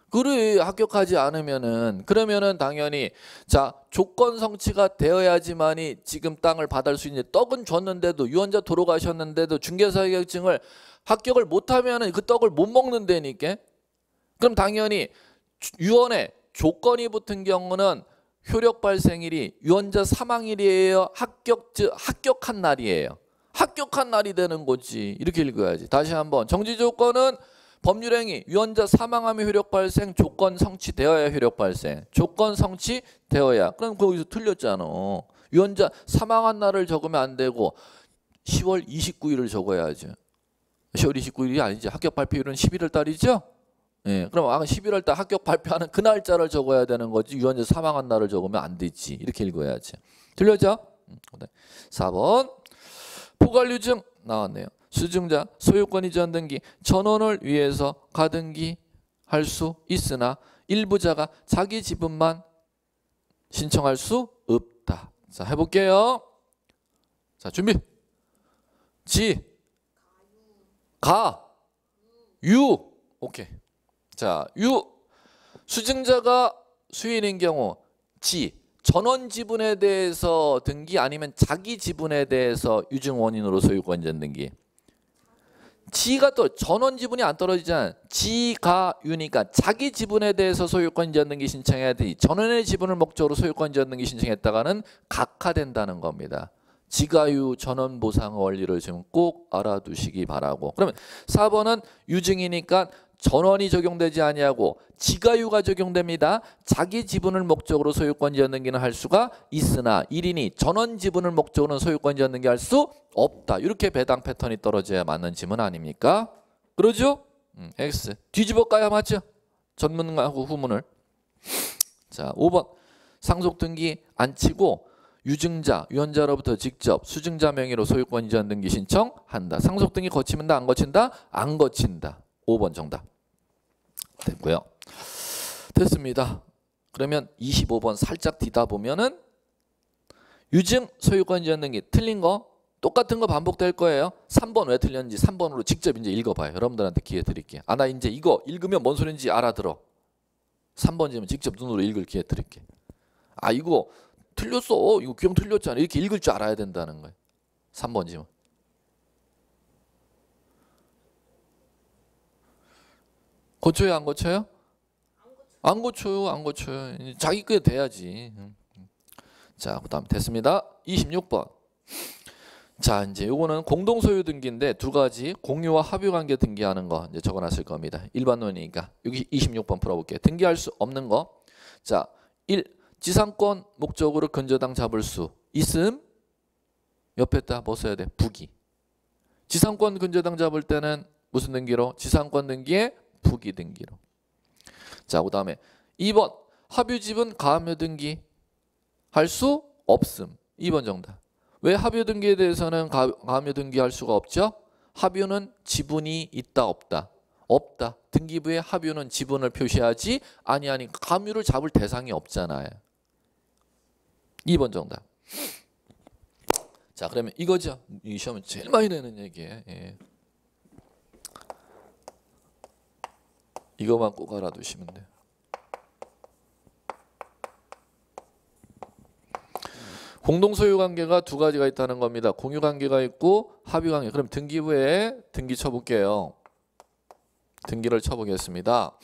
S1: 그래 합격하지 않으면은. 그러면은 당연히 자 조건 성취가 되어야지만이 지금 땅을 받을 수 있는. 떡은 줬는데도 유언자 돌아가셨는데도 중개사 자격증을 합격을 못하면은 그 떡을 못 먹는다니까. 그럼 당연히 유언에 조건이 붙은 경우는 효력 발생일이 유언자 사망일이에요. 합격한 날이에요. 합격한 날이 되는 거지. 이렇게 읽어야지. 다시 한번. 정지 조건은 법률행위 유언자 사망하면 효력 발생 조건 성취되어야 효력 발생. 조건 성취되어야. 그럼 거기서 틀렸잖아. 유언자 사망한 날을 적으면 안 되고 10월 29일을 적어야죠. 10월 29일이 아니지. 합격 발표일은 11월 달이죠. 예, 그럼 11월 달 합격 발표하는 그 날짜를 적어야 되는 거지. 유언자 사망한 날을 적으면 안 되지. 이렇게 읽어야지. 틀렸죠? 4번. 포괄유증 나왔네요. 수증자 소유권 이전 등기 전원을 위해서 가등기할 수 있으나 일부자가 자기 지분만 신청할 수 없다. 자 해볼게요. 자 준비. 지, 가, 유. 오케이. 자 유. 수증자가 수인인 경우 지 전원 지분에 대해서 등기 아니면 자기 지분에 대해서 유증 원인으로 소유권 이전 등기. 지가 또 전원 지분이 안 떨어지잖아. 지가유니까 자기 지분에 대해서 소유권 이전 등기 신청해야 되지. 전원의 지분을 목적으로 소유권 이전 등기 신청했다가는 각하된다는 겁니다. 지가유 전원 보상 원리를 좀 꼭 알아두시기 바라고. 그러면 4번은 유증이니까 전원이 적용되지 아니하고 지가유가 적용됩니다. 자기 지분을 목적으로 소유권 이전 등기는 할 수가 있으나 1인이 전원 지분을 목적으로는 소유권 이전 등기 할 수 없다. 이렇게 배당 패턴이 떨어져야 맞는 지문 아닙니까? 그러죠? X. 뒤집어 까야 맞죠? 전문하고 후문을. 자, 5번. 상속 등기 안 치고 유증자, 유언자로부터 직접 수증자 명의로 소유권 이전 등기 신청한다. 상속 등기 거치는다, 안 거친다? 안 거친다. 5번 정답. 됐고요. 됐습니다. 그러면 25번 살짝 뒤다 보면은 유증 소유권 이전 등기 틀린 거 똑같은 거 반복될 거예요. 3번 왜 틀렸는지 3번으로 직접 이제 읽어봐요. 여러분들한테 기회 드릴게요. 아, 나 이제 이거 읽으면 뭔 소리인지 알아들어. 3번 지면 직접 눈으로 읽을 기회 드릴게. 아, 이거 틀렸어. 이거 규형 틀렸잖아. 이렇게 읽을 줄 알아야 된다는 거예요. 3번 지면. 고쳐요, 안 고쳐요? 안 고쳐요, 안 고쳐요. 자기 게 돼야지. 자, 그다음 됐습니다. 26번. 자, 이제 요거는 공동 소유 등기인데 두 가지 공유와 합유 관계 등기하는 거 이제 적어놨을 겁니다. 일반론이니까 여기 26번 풀어볼게요. 등기할 수 없는 거. 자, 1. 지상권 목적으로 근저당 잡을 수 있음. 옆에다 뭐 써야 돼? 부기. 지상권 근저당 잡을 때는 무슨 등기로? 지상권 등기에 부기 등기로. 자, 그 다음에 2번 합유지분 가압류 등기 할 수 없음. 2번 정답. 왜 합유 등기에 대해서는 가압류 등기할 수가 없죠? 합유는 지분이 있다 없다? 없다. 등기부에 합유는 지분을 표시하지 아니하니 가압류를 잡을 대상이 없잖아요. 2번 정답. 자, 그러면 이거죠. 이 시험은 제일 많이 내는 얘기예요. 예. 이거만 꼭 알아두시면 돼요. 공동소유관계가 두 가지가 있다는 겁니다. 공유관계가 있고 합유관계. 그럼 등기부에 등기 쳐볼게요. 등기를 쳐보겠습니다.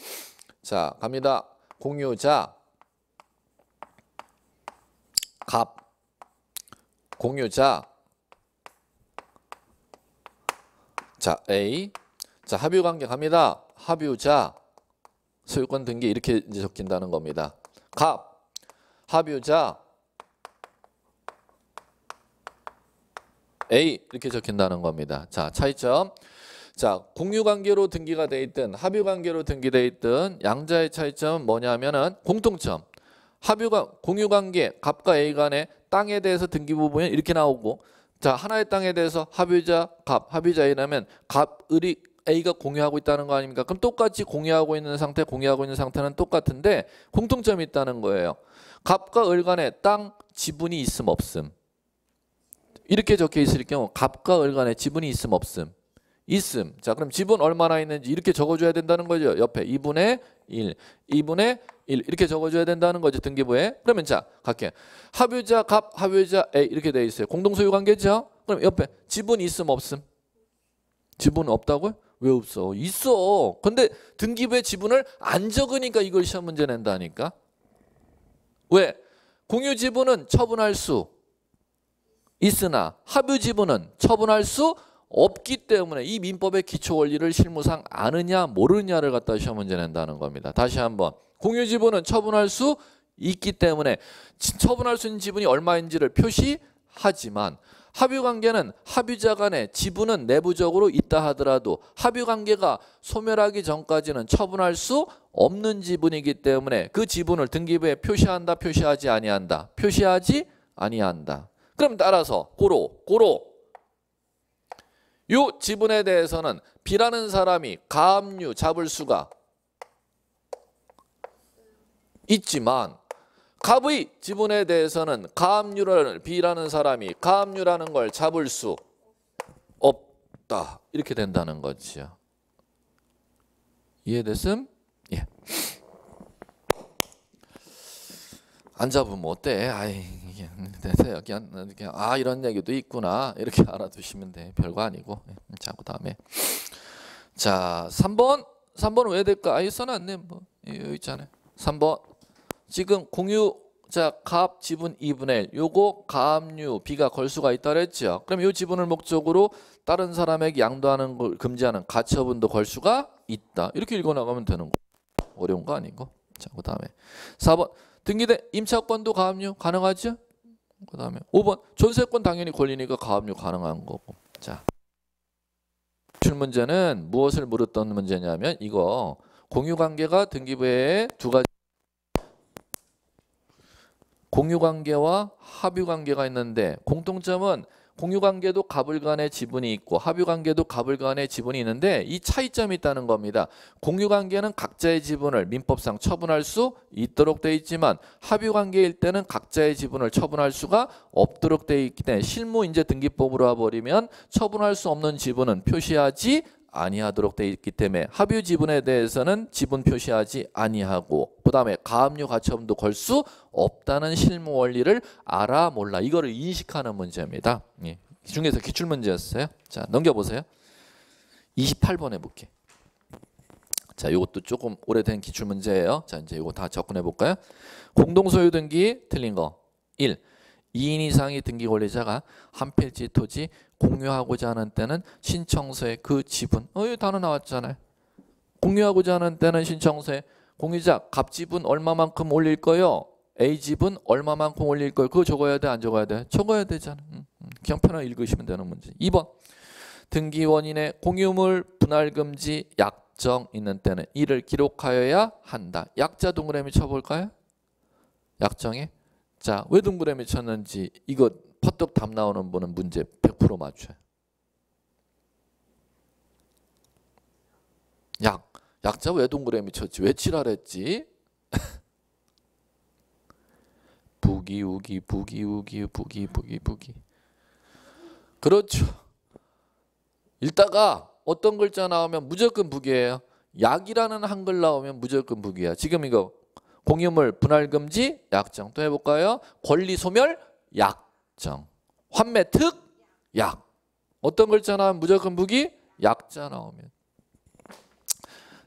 S1: 자, 갑니다. 공유자 갑 공유자 자 A 자 합유관계 갑니다. 합유자 소유권 등기 이렇게 이제 적힌다는 겁니다. 갑 합유자 A 이렇게 적힌다는 겁니다. 자, 차이점. 자, 공유관계로 등기가 돼 있든 합유관계로 등기돼 있든 양자의 차이점은 뭐냐면은 공통점. 공유관계 갑과 A 간의 땅에 대해서 등기부 보면 이렇게 나오고 자, 하나의 땅에 대해서 합유자 갑, 합유자 A라면 갑을이 A가 공유하고 있다는 거 아닙니까? 그럼 똑같이 공유하고 있는 상태는 똑같은데 공통점이 있다는 거예요. 갑과 을 간에 땅 지분이 있음 없음. 이렇게 적혀 있을 경우 갑과 을 간에 지분이 있음 없음. 있음. 자, 그럼 지분 얼마나 있는지 이렇게 적어줘야 된다는 거죠. 옆에 2분의 1, 2분의 1 이렇게 적어줘야 된다는 거죠. 등기부에. 그러면 자, 갈게요. 합유자 갑, 합유자 A 이렇게 돼 있어요. 공동소유 관계죠. 그럼 옆에 지분 있음 없음. 지분 없다고요? 왜 없어? 있어. 근데 등기부에 지분을 안 적으니까 이걸 시험 문제 낸다니까. 왜? 공유 지분은 처분할 수 있으나 합유 지분은 처분할 수 없기 때문에 이 민법의 기초 원리를 실무상 아느냐 모르느냐를 갖다 시험 문제 낸다는 겁니다. 다시 한번. 공유 지분은 처분할 수 있기 때문에 처분할 수 있는 지분이 얼마인지를 표시하지만 합유관계는 합유자 간의 지분은 내부적으로 있다 하더라도 합유관계가 소멸하기 전까지는 처분할 수 없는 지분이기 때문에 그 지분을 등기부에 표시한다 표시하지 아니한다. 표시하지 아니한다. 그럼 따라서 고로 요 지분에 대해서는 B라는 사람이 가압류 잡을 수가 있지만 갑의 지분에 대해서는 가압류를 B라는 사람이 가압류라는 걸 잡을 수 없다. 이렇게 된다는 거지요. 이해됐음? 예. 안 잡으면 어때? 아이, 됐어요. 그냥 아 이런 얘기도 있구나 이렇게 알아두시면 돼. 별거 아니고. 자, 그다음에 자 3번은 왜 될까? 아예 써놨네. 뭐 여기 있잖아요. 3번 지금 공유자 값 지분 2분의 1 요거 가압류 B가 걸 수가 있다 그랬죠. 그럼 요 지분을 목적으로 다른 사람에게 양도하는 걸 금지하는 가처분도 걸 수가 있다. 이렇게 읽어나가면 되는 거. 어려운 거 아니고. 자, 그다음에 4번 등기대 임차권도 가압류 가능하죠? 그다음에 5번 전세권 당연히 권리니까 가압류 가능한 거고. 자, 기출 문제는 무엇을 물었던 문제냐면 이거 공유관계가 등기부에 두 가지 공유관계와 합유관계가 있는데 공통점은 공유관계도 갑을 간의 지분이 있고 합유관계도 갑을 간의 지분이 있는데 이 차이점이 있다는 겁니다. 공유관계는 각자의 지분을 민법상 처분할 수 있도록 돼 있지만 합유관계일 때는 각자의 지분을 처분할 수가 없도록 돼 있기 때문에 실무 이제 등기법으로 와버리면 처분할 수 없는 지분은 표시하지 아니하도록 돼 있기 때문에 합유 지분에 대해서는 지분 표시하지 아니하고 그다음에 가압류 가처분도 걸 수 없다는 실무 원리를 알아 몰라 이거를 인식하는 문제입니다. 예. 중에서 기출 문제였어요. 자, 넘겨보세요. 28번 해볼게. 자, 이것도 조금 오래된 기출 문제예요. 자, 이제 이거 다 접근해 볼까요? 공동소유 등기 틀린 거 1. 2인 이상의 등기 권리자가 한 필지 토지 공유하고자 하는 때는 신청서에 그 지분 이 단어 나왔잖아요. 공유하고자 하는 때는 신청서에 공유자 갑지분 얼마만큼 올릴 거요? A지분 얼마만큼 올릴 거요? 그거 적어야 돼? 안 적어야 돼? 적어야 되잖아. 그냥 편하게 읽으시면 되는 문제. 2번 등기 원인의 공유물 분할 금지 약정 있는 때는 이를 기록하여야 한다. 약자 동그라미 쳐볼까요? 약정에 자, 왜 동그라미 쳤는지 이거 퍼뜩 답 나오는 분은 문제 100% 맞춰요. 약자 왜 동그라미 쳤지? 왜 칠하랬지? 부기. 그렇죠. 읽다가 어떤 글자 나오면 무조건 부기예요. 약이라는 한글 나오면 무조건 부기야. 지금 이거 공유물 분할 금지 약정 또 해볼까요? 권리 소멸 약정 환매 특 약 어떤 글자 나오면 무조건 부기 약자 나오면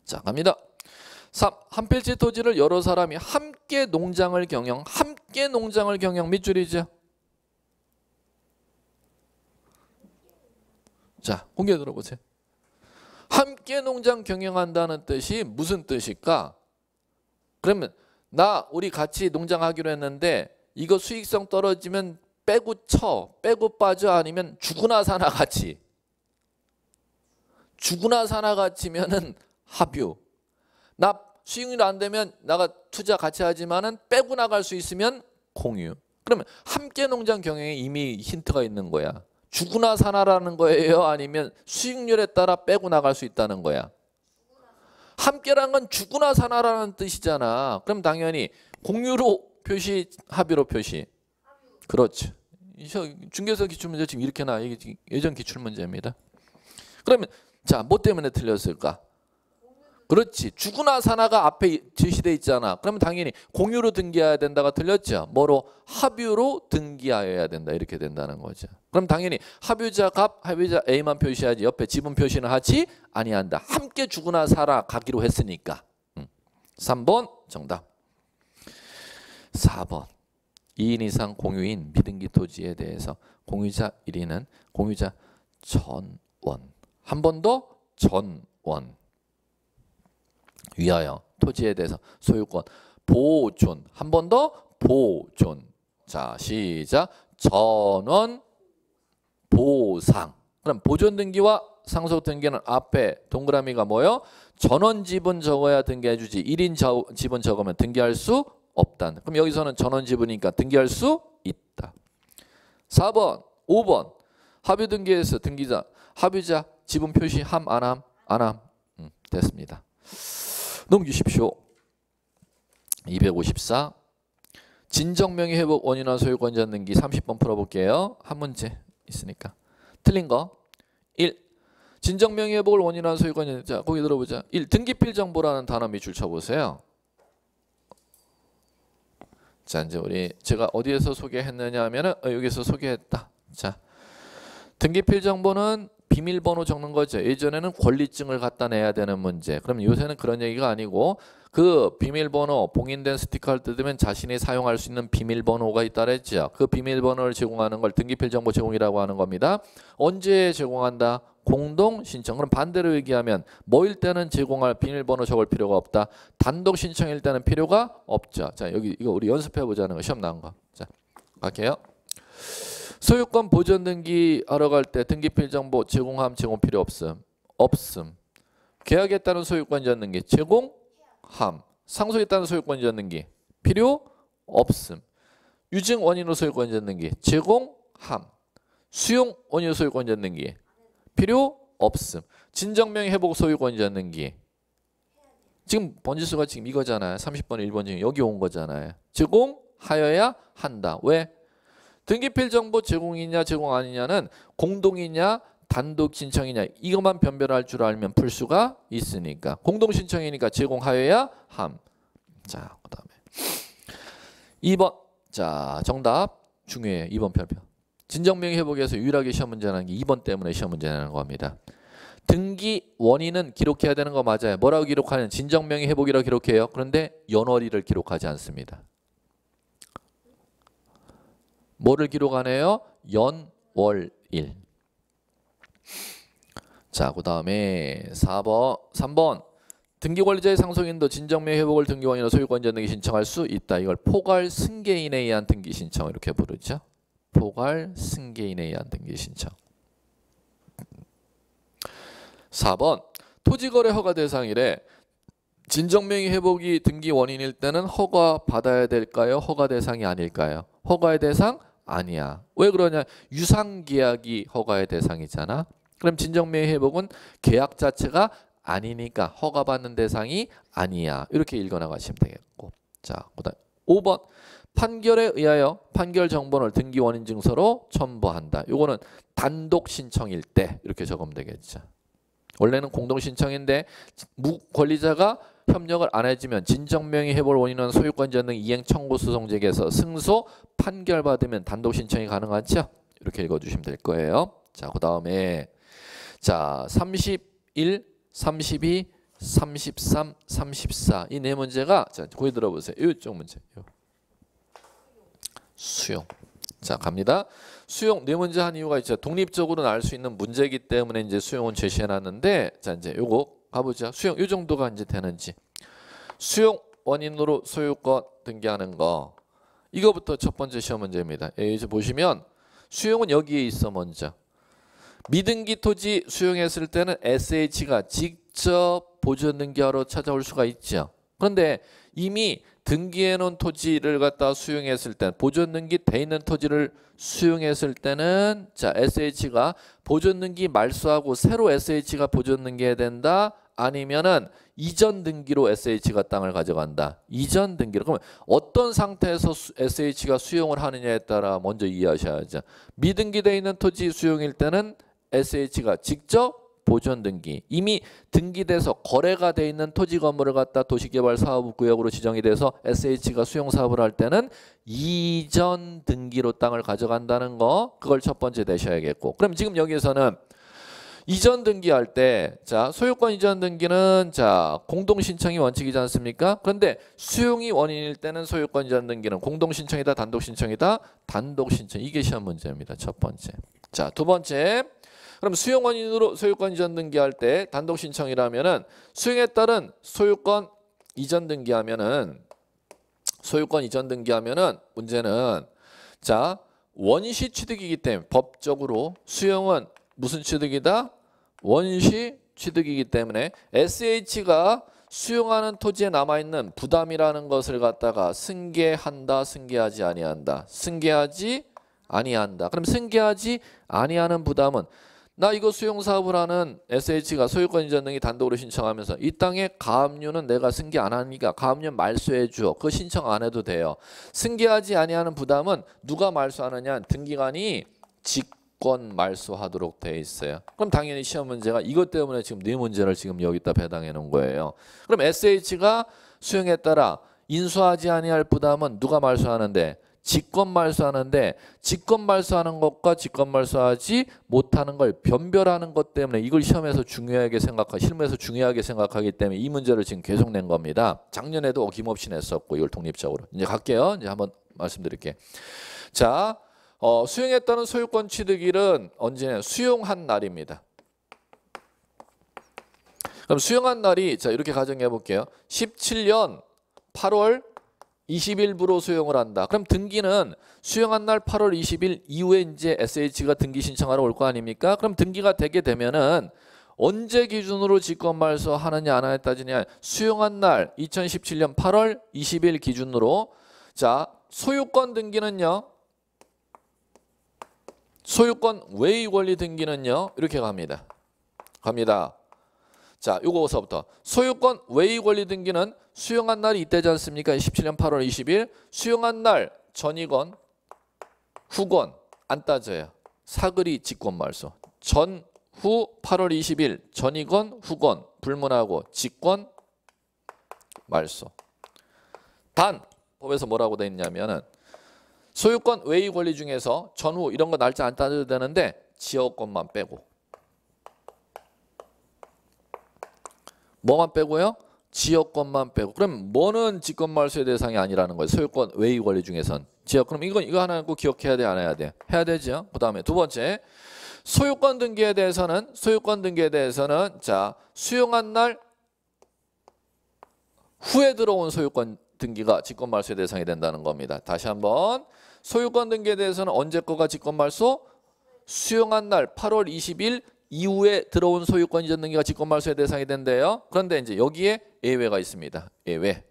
S1: 자 갑니다. 3. 한 필지 토지를 여러 사람이 함께 농장을 경영 밑줄이죠. 자 공개 들어보세요. 함께 농장 경영한다는 뜻이 무슨 뜻일까? 그러면 우리 같이 농장하기로 했는데 이거 수익성 떨어지면 빼고 빠져 아니면 죽으나 사나 같이 면은 합유. 나 수익률 안 되면 나가 투자 같이 하지만은 빼고 나갈 수 있으면 공유. 그러면 함께 농장 경영에 이미 힌트가 있는 거야. 죽으나 사나라는 거예요? 아니면 수익률에 따라 빼고 나갈 수 있다는 거야? 함께란 건 죽으나 사나라는 뜻이잖아. 그럼 당연히 공유로 표시, 합의로 표시. 그렇죠. 중개사 기출문제 지금 이렇게 나와. 이게 예전 기출문제입니다. 그러면 자, 뭐 때문에 틀렸을까? 그렇지. 죽으나 사나가 앞에 제시돼 있잖아. 그러면 당연히 공유로 등기해야 된다가 틀렸죠. 뭐로? 합유로 등기하여야 된다. 이렇게 된다는 거죠. 그럼 당연히 합유자 값, 합유자 A만 표시하지 옆에 지분 표시는 하지 아니한다. 함께 죽으나 살아 가기로 했으니까. 3번 정답. 4번 2인 이상 공유인 미등기 토지에 대해서 공유자 1인은 공유자 전원 한 번 더 전원 위하여 토지에 대해서 소유권 보존 한 번 더 보존. 자 시작. 전원 보상. 그럼 보존 등기와 상속 등기는 앞에 동그라미가 뭐요? 전원 지분 적어야 등기해 주지 1인 지분 적으면 등기할 수 없다. 그럼 여기서는 전원 지분이니까 등기할 수 있다. 4번 5번 합유 등기에서 등기자 합유자 지분 표시 함 안함 안함 됐습니다. 넘기십시오. 254 진정명의 회복 원인화 소유권자 등기 30번 풀어볼게요. 한 문제 있으니까. 틀린 거 1. 진정명의 회복을 원인화 소유권자. 자 거기 들어보자. 1. 등기필 정보라는 단어 밑줄 쳐보세요. 자, 이제 우리 제가 어디에서 소개했느냐 하면은 여기서 소개했다. 자, 등기필 정보는 비밀번호 적는 거죠. 예전에는 권리증을 갖다 내야 되는 문제. 그럼 요새는 그런 얘기가 아니고 그 비밀번호 봉인된 스티커를 뜯으면 자신이 사용할 수 있는 비밀번호가 있다 그랬죠. 그 비밀번호를 제공하는 걸 등기필 정보 제공이라고 하는 겁니다. 언제 제공한다? 공동 신청. 그럼 반대로 얘기하면 뭐일 때는 제공할 비밀번호 적을 필요가 없다. 단독 신청일 때는 필요가 없죠. 자, 여기 이거 우리 연습해 보자는 거 시험 나온 거. 자, 갈게요. 소유권 보존 등기 하러 갈 때 등기필 정보 제공함 제공 필요 없음. 없음. 계약에 따른 소유권 이전 등기 제공함. 상속에 따른 소유권 이전 등기 필요 없음. 유증 원인으로 소유권 이전 등기 제공함. 수용 원인으로 소유권 이전 등기 필요 없음. 진정명의 회복 소유권 이전 등기 지금 번지수가 지금 이거잖아요. 30번 1번 중에 여기 온 거잖아요. 제공하여야 한다. 왜? 등기필 정보 제공이냐 제공 아니냐는 공동이냐 단독 신청이냐 이것만 변별할 줄 알면 풀 수가 있으니까 공동 신청이니까 제공하여야 함. 자, 그다음에 2번. 자, 정답 중요해요. 2번 별표. 진정명의 회복에서 유일하게 시험 문제 나는 게 2번 때문에 시험 문제 나는 겁니다. 등기 원인은 기록해야 되는 거 맞아요. 뭐라고 기록하는? 진정명의 회복이라고 기록해요. 그런데 연월일을 기록하지 않습니다. 뭐를 기록하네요? 연월일. 자, 그 다음에 3번. 등기권리자의 상속인도 진정명의 회복을 등기원인으로 소유권 이전 등기 신청할 수 있다. 이걸 포괄 승계인에 의한 등기 신청 이렇게 부르죠. 포괄 승계인에 의한 등기 신청. 4번. 토지거래 허가 대상이래. 진정명의 회복이 등기 원인일 때는 허가 받아야 될까요? 허가 대상이 아닐까요? 허가의 대상? 아니야. 왜 그러냐? 유상계약이 허가의 대상이잖아. 그럼 진정명의 회복은 계약 자체가 아니니까 허가받는 대상이 아니야. 이렇게 읽어나가시면 되겠고. 자, 그다음 5번. 판결에 의하여 판결 정보를 등기 원인 증서로 첨부한다. 요거는 단독 신청일 때 이렇게 적으면 되겠죠. 원래는 공동 신청인데 권리자가 협력을 안 해주면 진정명의 회복 원인은 소유권 이전 등 이행 청구 소송 제기해서 승소 판결받으면 단독 신청이 가능하죠. 이렇게 읽어주시면 될 거예요. 자, 그 다음에 자 31, 32, 33, 34 이 네 문제가 자 거기 들어보세요. 이쪽 문제. 수용. 자, 갑니다. 수용 네 문제 한 이유가 있죠. 독립적으로는 알 수 있는 문제이기 때문에 이제 수용은 제시해놨는데 자 이제 요거 가보자. 수용 요 정도가 이제 되는지. 수용 원인으로 소유권 등기하는 거. 이거부터 첫 번째 시험 문제입니다. 여기서 보시면 수용은 여기에 있어 먼저. 미등기 토지 수용했을 때는 SH가 직접 보존 등기하러 찾아올 수가 있죠. 그런데 이미 등기해 놓은 토지를 갖다 수용했을 때 보존 등기 돼 있는 토지를 수용했을 때는 자 SH가 보존 등기 말소하고 새로 SH가 보존 등기해야 된다. 아니면은 이전 등기로 SH가 땅을 가져간다. 이전 등기로. 그러면 어떤 상태에서 SH가 수용을 하느냐에 따라 먼저 이해하셔야죠. 미등기돼 있는 토지 수용일 때는 SH가 직접 보존 등기. 이미 등기돼서 거래가 돼 있는 토지 건물을 갖다 도시개발사업구역으로 지정이 돼서 SH가 수용 사업을 할 때는 이전 등기로 땅을 가져간다는 거. 그걸 첫 번째 내셔야겠고. 그럼 지금 여기에서는 이전 등기할 때 자 소유권 이전 등기는 자 공동 신청이 원칙이지 않습니까? 그런데 수용이 원인일 때는 소유권 이전 등기는 공동 신청이다 단독 신청이다 단독 신청. 이게 시험 문제입니다. 첫 번째. 자, 두 번째. 그럼 수용 원인으로 소유권 이전 등기할 때 단독 신청이라면은 수용에 따른 소유권 이전 등기하면은 문제는 자 원시 취득이기 때문에 법적으로 수용은 무슨 취득이다? 원시 취득이기 때문에 SH가 수용하는 토지에 남아있는 부담이라는 것을 갖다가 승계한다, 승계하지 아니한다. 승계하지 아니한다. 그럼 승계하지 아니하는 부담은 나 이거 수용 사업을 하는 SH가 소유권 이전 등기 단독으로 신청하면서 이 땅의 가압류는 내가 승계 안 하니까 가압류 말소해 줘. 그거 신청 안 해도 돼요. 승계하지 아니하는 부담은 누가 말소하느냐? 등기관이 직권 말소하도록 돼 있어요. 그럼 당연히 시험 문제가 이것 때문에 지금 네 문제를 지금 여기다 배당해 놓은 거예요. 그럼 SH가 수용에 따라 인수하지 아니할 부담은 누가 말소하는데? 직권 말소하는데 직권 말소하는 것과 직권 말소하지 못하는 걸 변별하는 것 때문에 이걸 시험에서 중요하게 실무에서 중요하게 생각하기 때문에 이 문제를 지금 계속 낸 겁니다. 작년에도 어김없이 냈었고 이걸 독립적으로. 이제 갈게요. 이제 한번 말씀드릴게요. 자, 수용했다는 소유권 취득일은 언제냐? 수용한 날입니다. 그럼 수용한 날이 자 이렇게 가정해 볼게요. 17년 8월 20일부로 수용을 한다. 그럼 등기는 수용한 날 8월 20일 이후에 이제 SH가 등기 신청하러 올 거 아닙니까? 그럼 등기가 되게 되면은 언제 기준으로 직권 말소하느냐 안 하느냐 따지냐? 수용한 날 2017년 8월 20일 기준으로. 자, 소유권 등기는요. 소유권 외의 권리 등기는요. 이렇게 갑니다. 자, 요거서부터 소유권 외의 권리 등기는 수용한 날이 이때지 않습니까? 17년 8월 20일. 수용한 날 전이건 후건 안 따져요. 사그리 직권 말소. 전후 8월 20일 전이건 후건 불문하고 직권 말소. 단 법에서 뭐라고 돼 있냐면은 소유권 외의 권리 중에서 전후 이런 거 날짜 안 따져도 되는데 지역권만 빼고. 뭐만 빼고요? 지역권만 빼고. 그럼 뭐는 직권 말소의 대상이 아니라는 거예요. 소유권 외의 권리 중에선. 지역. 그럼 이거 하나 꼭 기억해야 돼, 안 해야 돼? 해야 되죠. 그다음에 두 번째. 소유권 등기에 대해서는 자, 수용한 날 후에 들어온 소유권 등기가 직권 말소의 대상이 된다는 겁니다. 다시 한번. 소유권 등기에 대해서는 언제 거가 직권 말소? 수용한 날 8월 20일 이후에 들어온 소유권 이전 등기가 직권 말소의 대상이 된대요. 그런데 이제 여기에 예외가 있습니다. 예외.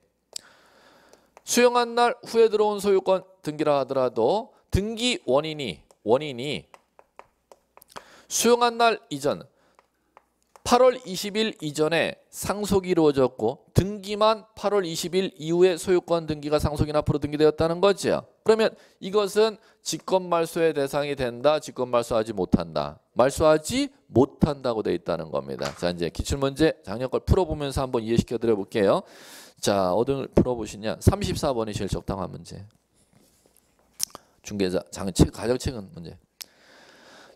S1: 수용한 날 후에 들어온 소유권 등기라 하더라도 등기 원인이 수용한 날 이전 8월 20일 이전에 상속이 이루어졌고 등기만 8월 20일 이후에 소유권 등기가 상속인 앞으로 등기되었다는 거죠. 그러면 이것은 직권 말소의 대상이 된다. 직권 말소하지 못한다. 말소하지 못한다고 돼 있다는 겁니다. 자, 이제 기출문제 작년 걸 풀어보면서 한번 이해시켜 드려 볼게요. 자, 어느 풀어보시냐? 34번이 제일 적당한 문제. 중개자 가장 최근 문제.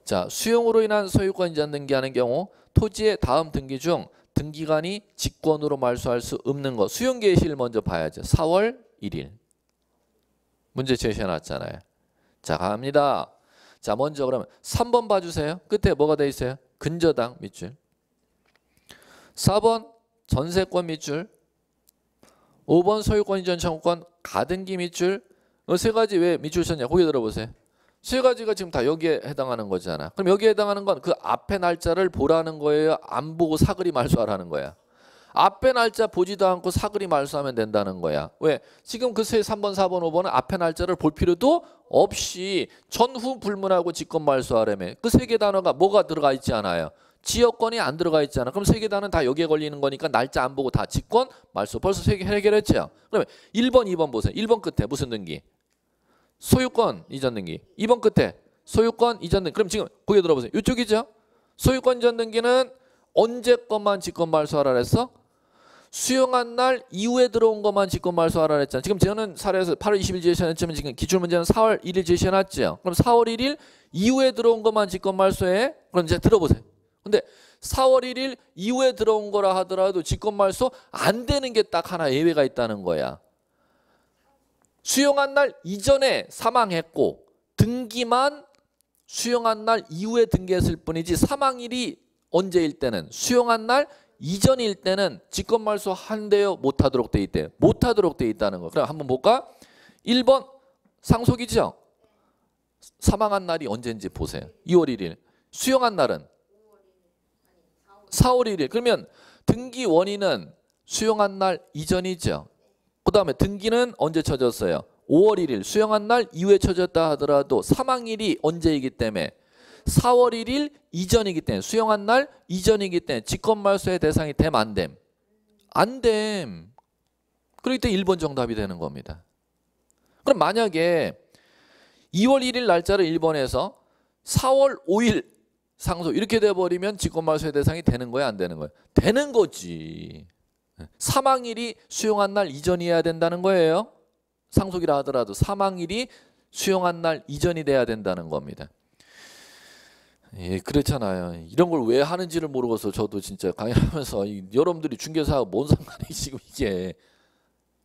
S1: 자, 수용으로 인한 소유권 이전 등기하는 경우 토지의 다음 등기 중 등기관이 직권으로 말소할 수 없는 것. 수용 개시일 먼저 봐야죠. 4월 1일. 문제 제시해 놨잖아요. 자, 갑니다. 자, 먼저 그러면 3번 봐주세요. 끝에 뭐가 돼 있어요? 근저당 밑줄. 4번 전세권 밑줄. 5번 소유권 이전 청구권 가등기 밑줄. 세 가지 왜 밑줄 쳤냐? 고개 들어보세요. 세 가지가 지금 다 여기에 해당하는 거잖아. 그럼 여기에 해당하는 건 그 앞에 날짜를 보라는 거예요? 안 보고 사그리 말소하라는 거야? 앞에 날짜 보지도 않고 사그리 말소하면 된다는 거야. 왜? 지금 그 3번, 4번, 5번은 앞에 날짜를 볼 필요도 없이 전후 불문하고 직권 말소하려면 그 세 개 단어가 뭐가 들어가 있지 않아요? 지역권이 안 들어가 있잖아. 그럼 세 개 단어는 다 여기에 걸리는 거니까 날짜 안 보고 다 직권 말소. 벌써 세 개 해결했죠? 그러면 1번, 2번 보세요. 1번 끝에 무슨 등기? 소유권 이전 등기. 2번 끝에 소유권 이전 등기. 그럼 지금 고개 들어보세요. 이쪽이죠? 소유권 이전 등기는 언제 것만 직권 말소하라 그랬어? 수용한 날 이후에 들어온 것만 직권 말소하라 그랬잖아. 지금 저는 사례에서 8월 20일 제시해놨지만 지금 기출문제는 4월 1일 제시해놨죠. 그럼 4월 1일 이후에 들어온 것만 직권 말소해. 그럼 이제 들어보세요. 근데 4월 1일 이후에 들어온 거라 하더라도 직권 말소 안 되는 게 딱 하나 예외가 있다는 거야. 수용한 날 이전에 사망했고 등기만 수용한 날 이후에 등기했을 뿐이지 사망일이 언제일 때는 수용한 날 이전일 때는 직권 말소 한대요 못하도록 돼 있대요. 못하도록 돼 있다는 거. 그럼 한번 볼까? 1번 상속이죠. 사망한 날이 언제인지 보세요. 2월 1일. 수용한 날은 4월 1일. 그러면 등기 원인은 수용한 날 이전이죠. 그 다음에 등기는 언제 쳐졌어요? 5월 1일 수용한 날 이후에 쳐졌다 하더라도 사망일이 언제이기 때문에 4월 1일 이전이기 때문에 수용한 날 이전이기 때문에 직권 말소의 대상이 됨 안 됨? 안 됨. 그렇기 때문에 1번 정답이 되는 겁니다. 그럼 만약에 2월 1일 날짜를 1번에서 4월 5일 상속 이렇게 돼버리면 직권 말소의 대상이 되는 거야 안 되는 거야? 되는 거지. 사망일이 수용한 날 이전이어야 된다는 거예요. 상속이라 하더라도 사망일이 수용한 날 이전이 돼야 된다는 겁니다. 예, 그렇잖아요. 이런 걸 왜 하는지를 모르고서 저도 진짜 강의하면서 여러분들이 중개사하고 뭔 상관이 지금 이게.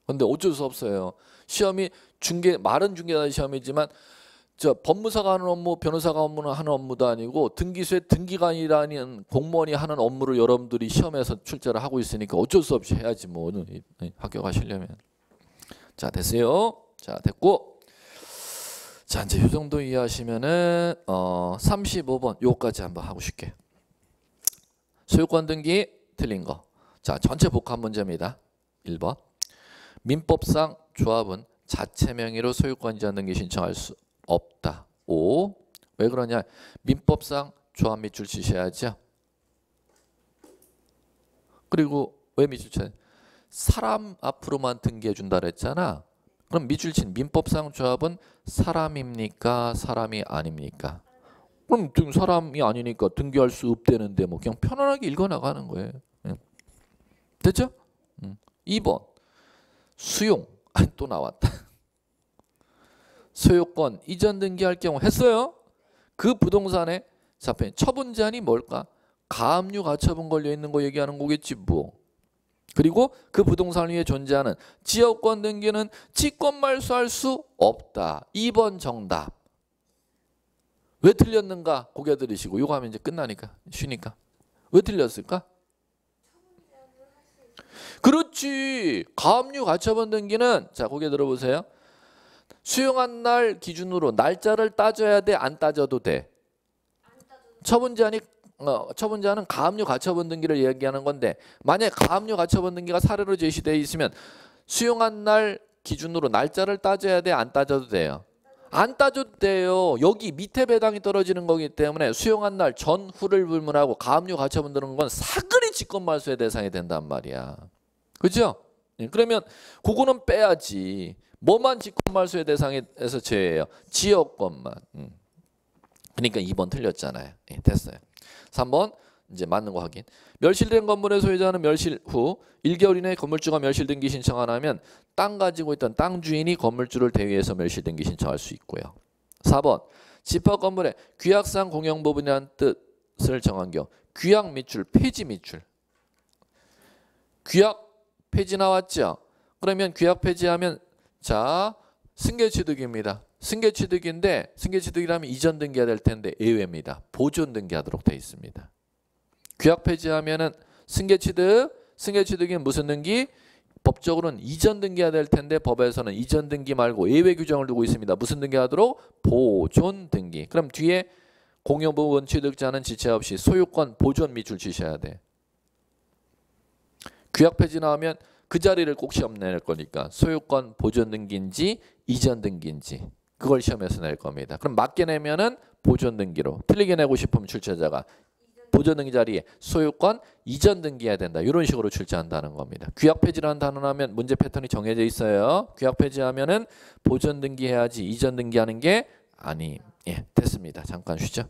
S1: 근데 어쩔 수 없어요. 시험이 말은 중개사 시험이지만 저 법무사가 하는 업무, 변호사가 하는 업무도 아니고 등기소의 등기관이라는 공무원이 하는 업무를 여러분들이 시험에서 출제를 하고 있으니까 어쩔 수 없이 해야지 뭐 합격하시려면. 자, 됐어요. 자, 됐고. 자, 이제 이 정도 이해하시면은 35번 요거까지 한번 하고 싶게. 소유권 등기 틀린 거. 자, 전체 복합 문제입니다. 1번. 민법상 조합은 자체 명의로 소유권 이전 등기 신청할 수 없다. 5. 왜 그러냐? 민법상 조합 밑줄 치셔야죠. 그리고 왜 밑줄 쳐야 돼? 사람 앞으로만 등기해 준다 그랬잖아. 그럼 밑줄 친 민법상 조합은 사람입니까? 사람이 아닙니까? 그럼 사람이 아니니까 등기할 수 없다는데 뭐 그냥 편안하게 읽어 나가는 거예요. 됐죠? 2번. 수용. 또 나왔다. 소유권 이전 등기할 경우 했어요. 그 부동산에 잡힌 처분 제한이 뭘까? 가압류 가처분 걸려 있는 거 얘기하는 거겠지 뭐. 그리고 그 부동산 위에 존재하는 지역권 등기는 직권 말소할 수 없다. 2번 정답. 왜 틀렸는가 고개 들으시고 이거 하면 이제 끝나니까 쉬니까. 왜 틀렸을까? 그렇지. 가압류 가처분 등기는 자 고개 들어보세요. 수용한 날 기준으로 날짜를 따져야 돼? 안 따져도 돼? 처분 제한은 가압류 가처분 등기를 얘기하는 건데 만약 가압류 가처분 등기가 사례로 제시되어 있으면 수용한 날 기준으로 날짜를 따져야 돼? 안 따져도 돼요? 안 따져도 돼요. 여기 밑에 배당이 떨어지는 거기 때문에 수용한 날 전후를 불문하고 가압류 가처분 드는 건 사그리 직권말소의 대상이 된단 말이야. 그죠? 그러면 그거는 빼야지. 뭐만 직권말소의 대상에서 제외해요? 지역권만. 그러니까 2번 틀렸잖아요. 예, 됐어요. 3번 이제 맞는 거 확인. 멸실된 건물의 소유자는 멸실 후 1개월 이내에 건물주가 멸실 등기 신청 안 하면 땅 가지고 있던 땅 주인이 건물주를 대위해서 멸실 등기 신청할 수 있고요. 4번 집합 건물의 규약상 공용 부분이라는 뜻을 정한 경우 규약 밑줄 폐지 밑줄. 규약 폐지 나왔죠? 그러면 규약 폐지하면 자 승계취득입니다. 승계취득인데 승계취득이라면 이전 등기해야 될 텐데 예외입니다. 보존 등기하도록 되어 있습니다. 규약 폐지하면은 승계취득이 무슨 등기? 법적으로는 이전 등기해야 될 텐데 법에서는 이전 등기 말고 예외 규정을 두고 있습니다. 무슨 등기하도록? 보존 등기. 그럼 뒤에 공용부분 취득자는 지체 없이 소유권 보존 밑줄 치셔야 돼. 규약 폐지 나오면 그 자리를 꼭 시험 낼 거니까 소유권 보존 등기인지 이전 등기인지 그걸 시험에서 낼 겁니다. 그럼 맞게 내면은 보존 등기로, 틀리게 내고 싶으면 출제자가 보존 등기 자리에 소유권 이전 등기해야 된다. 이런 식으로 출제한다는 겁니다. 규약 폐지라는 단어 나오면 문제 패턴이 정해져 있어요. 규약 폐지하면은 보존 등기해야지 이전 등기하는 게 아니. 예, 됐습니다. 잠깐 쉬죠.